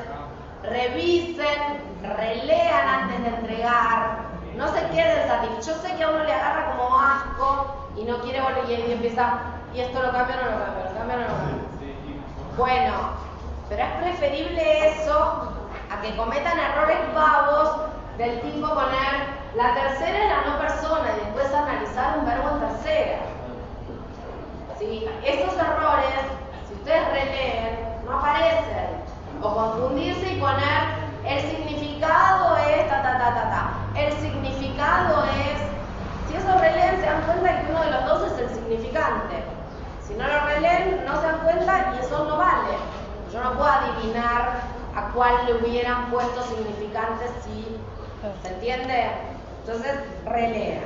revisen, relean antes de entregar. No se queden satisfechos. Yo sé que a uno le agarra como asco y no quiere volver y empieza, y esto lo cambio, no lo cambio, lo cambio, no lo cambio. Bueno, pero es preferible eso a que cometan errores pavos del tipo poner la tercera en la no persona y después analizar un verbo en tercera. ¿Sí? Esos errores, si ustedes releen, no aparecen. O confundirse y poner el significado es El significado es. Si eso releen, se dan cuenta que uno de los dos es el significante. Si no lo releen, no se dan cuenta y eso no vale. Yo no puedo adivinar a cuál le hubieran puesto significantes si. ¿Se entiende? Entonces, relean.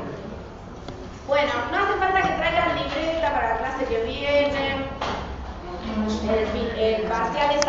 Bueno, no hace falta que traigan libreta para la clase que viene. El parcial es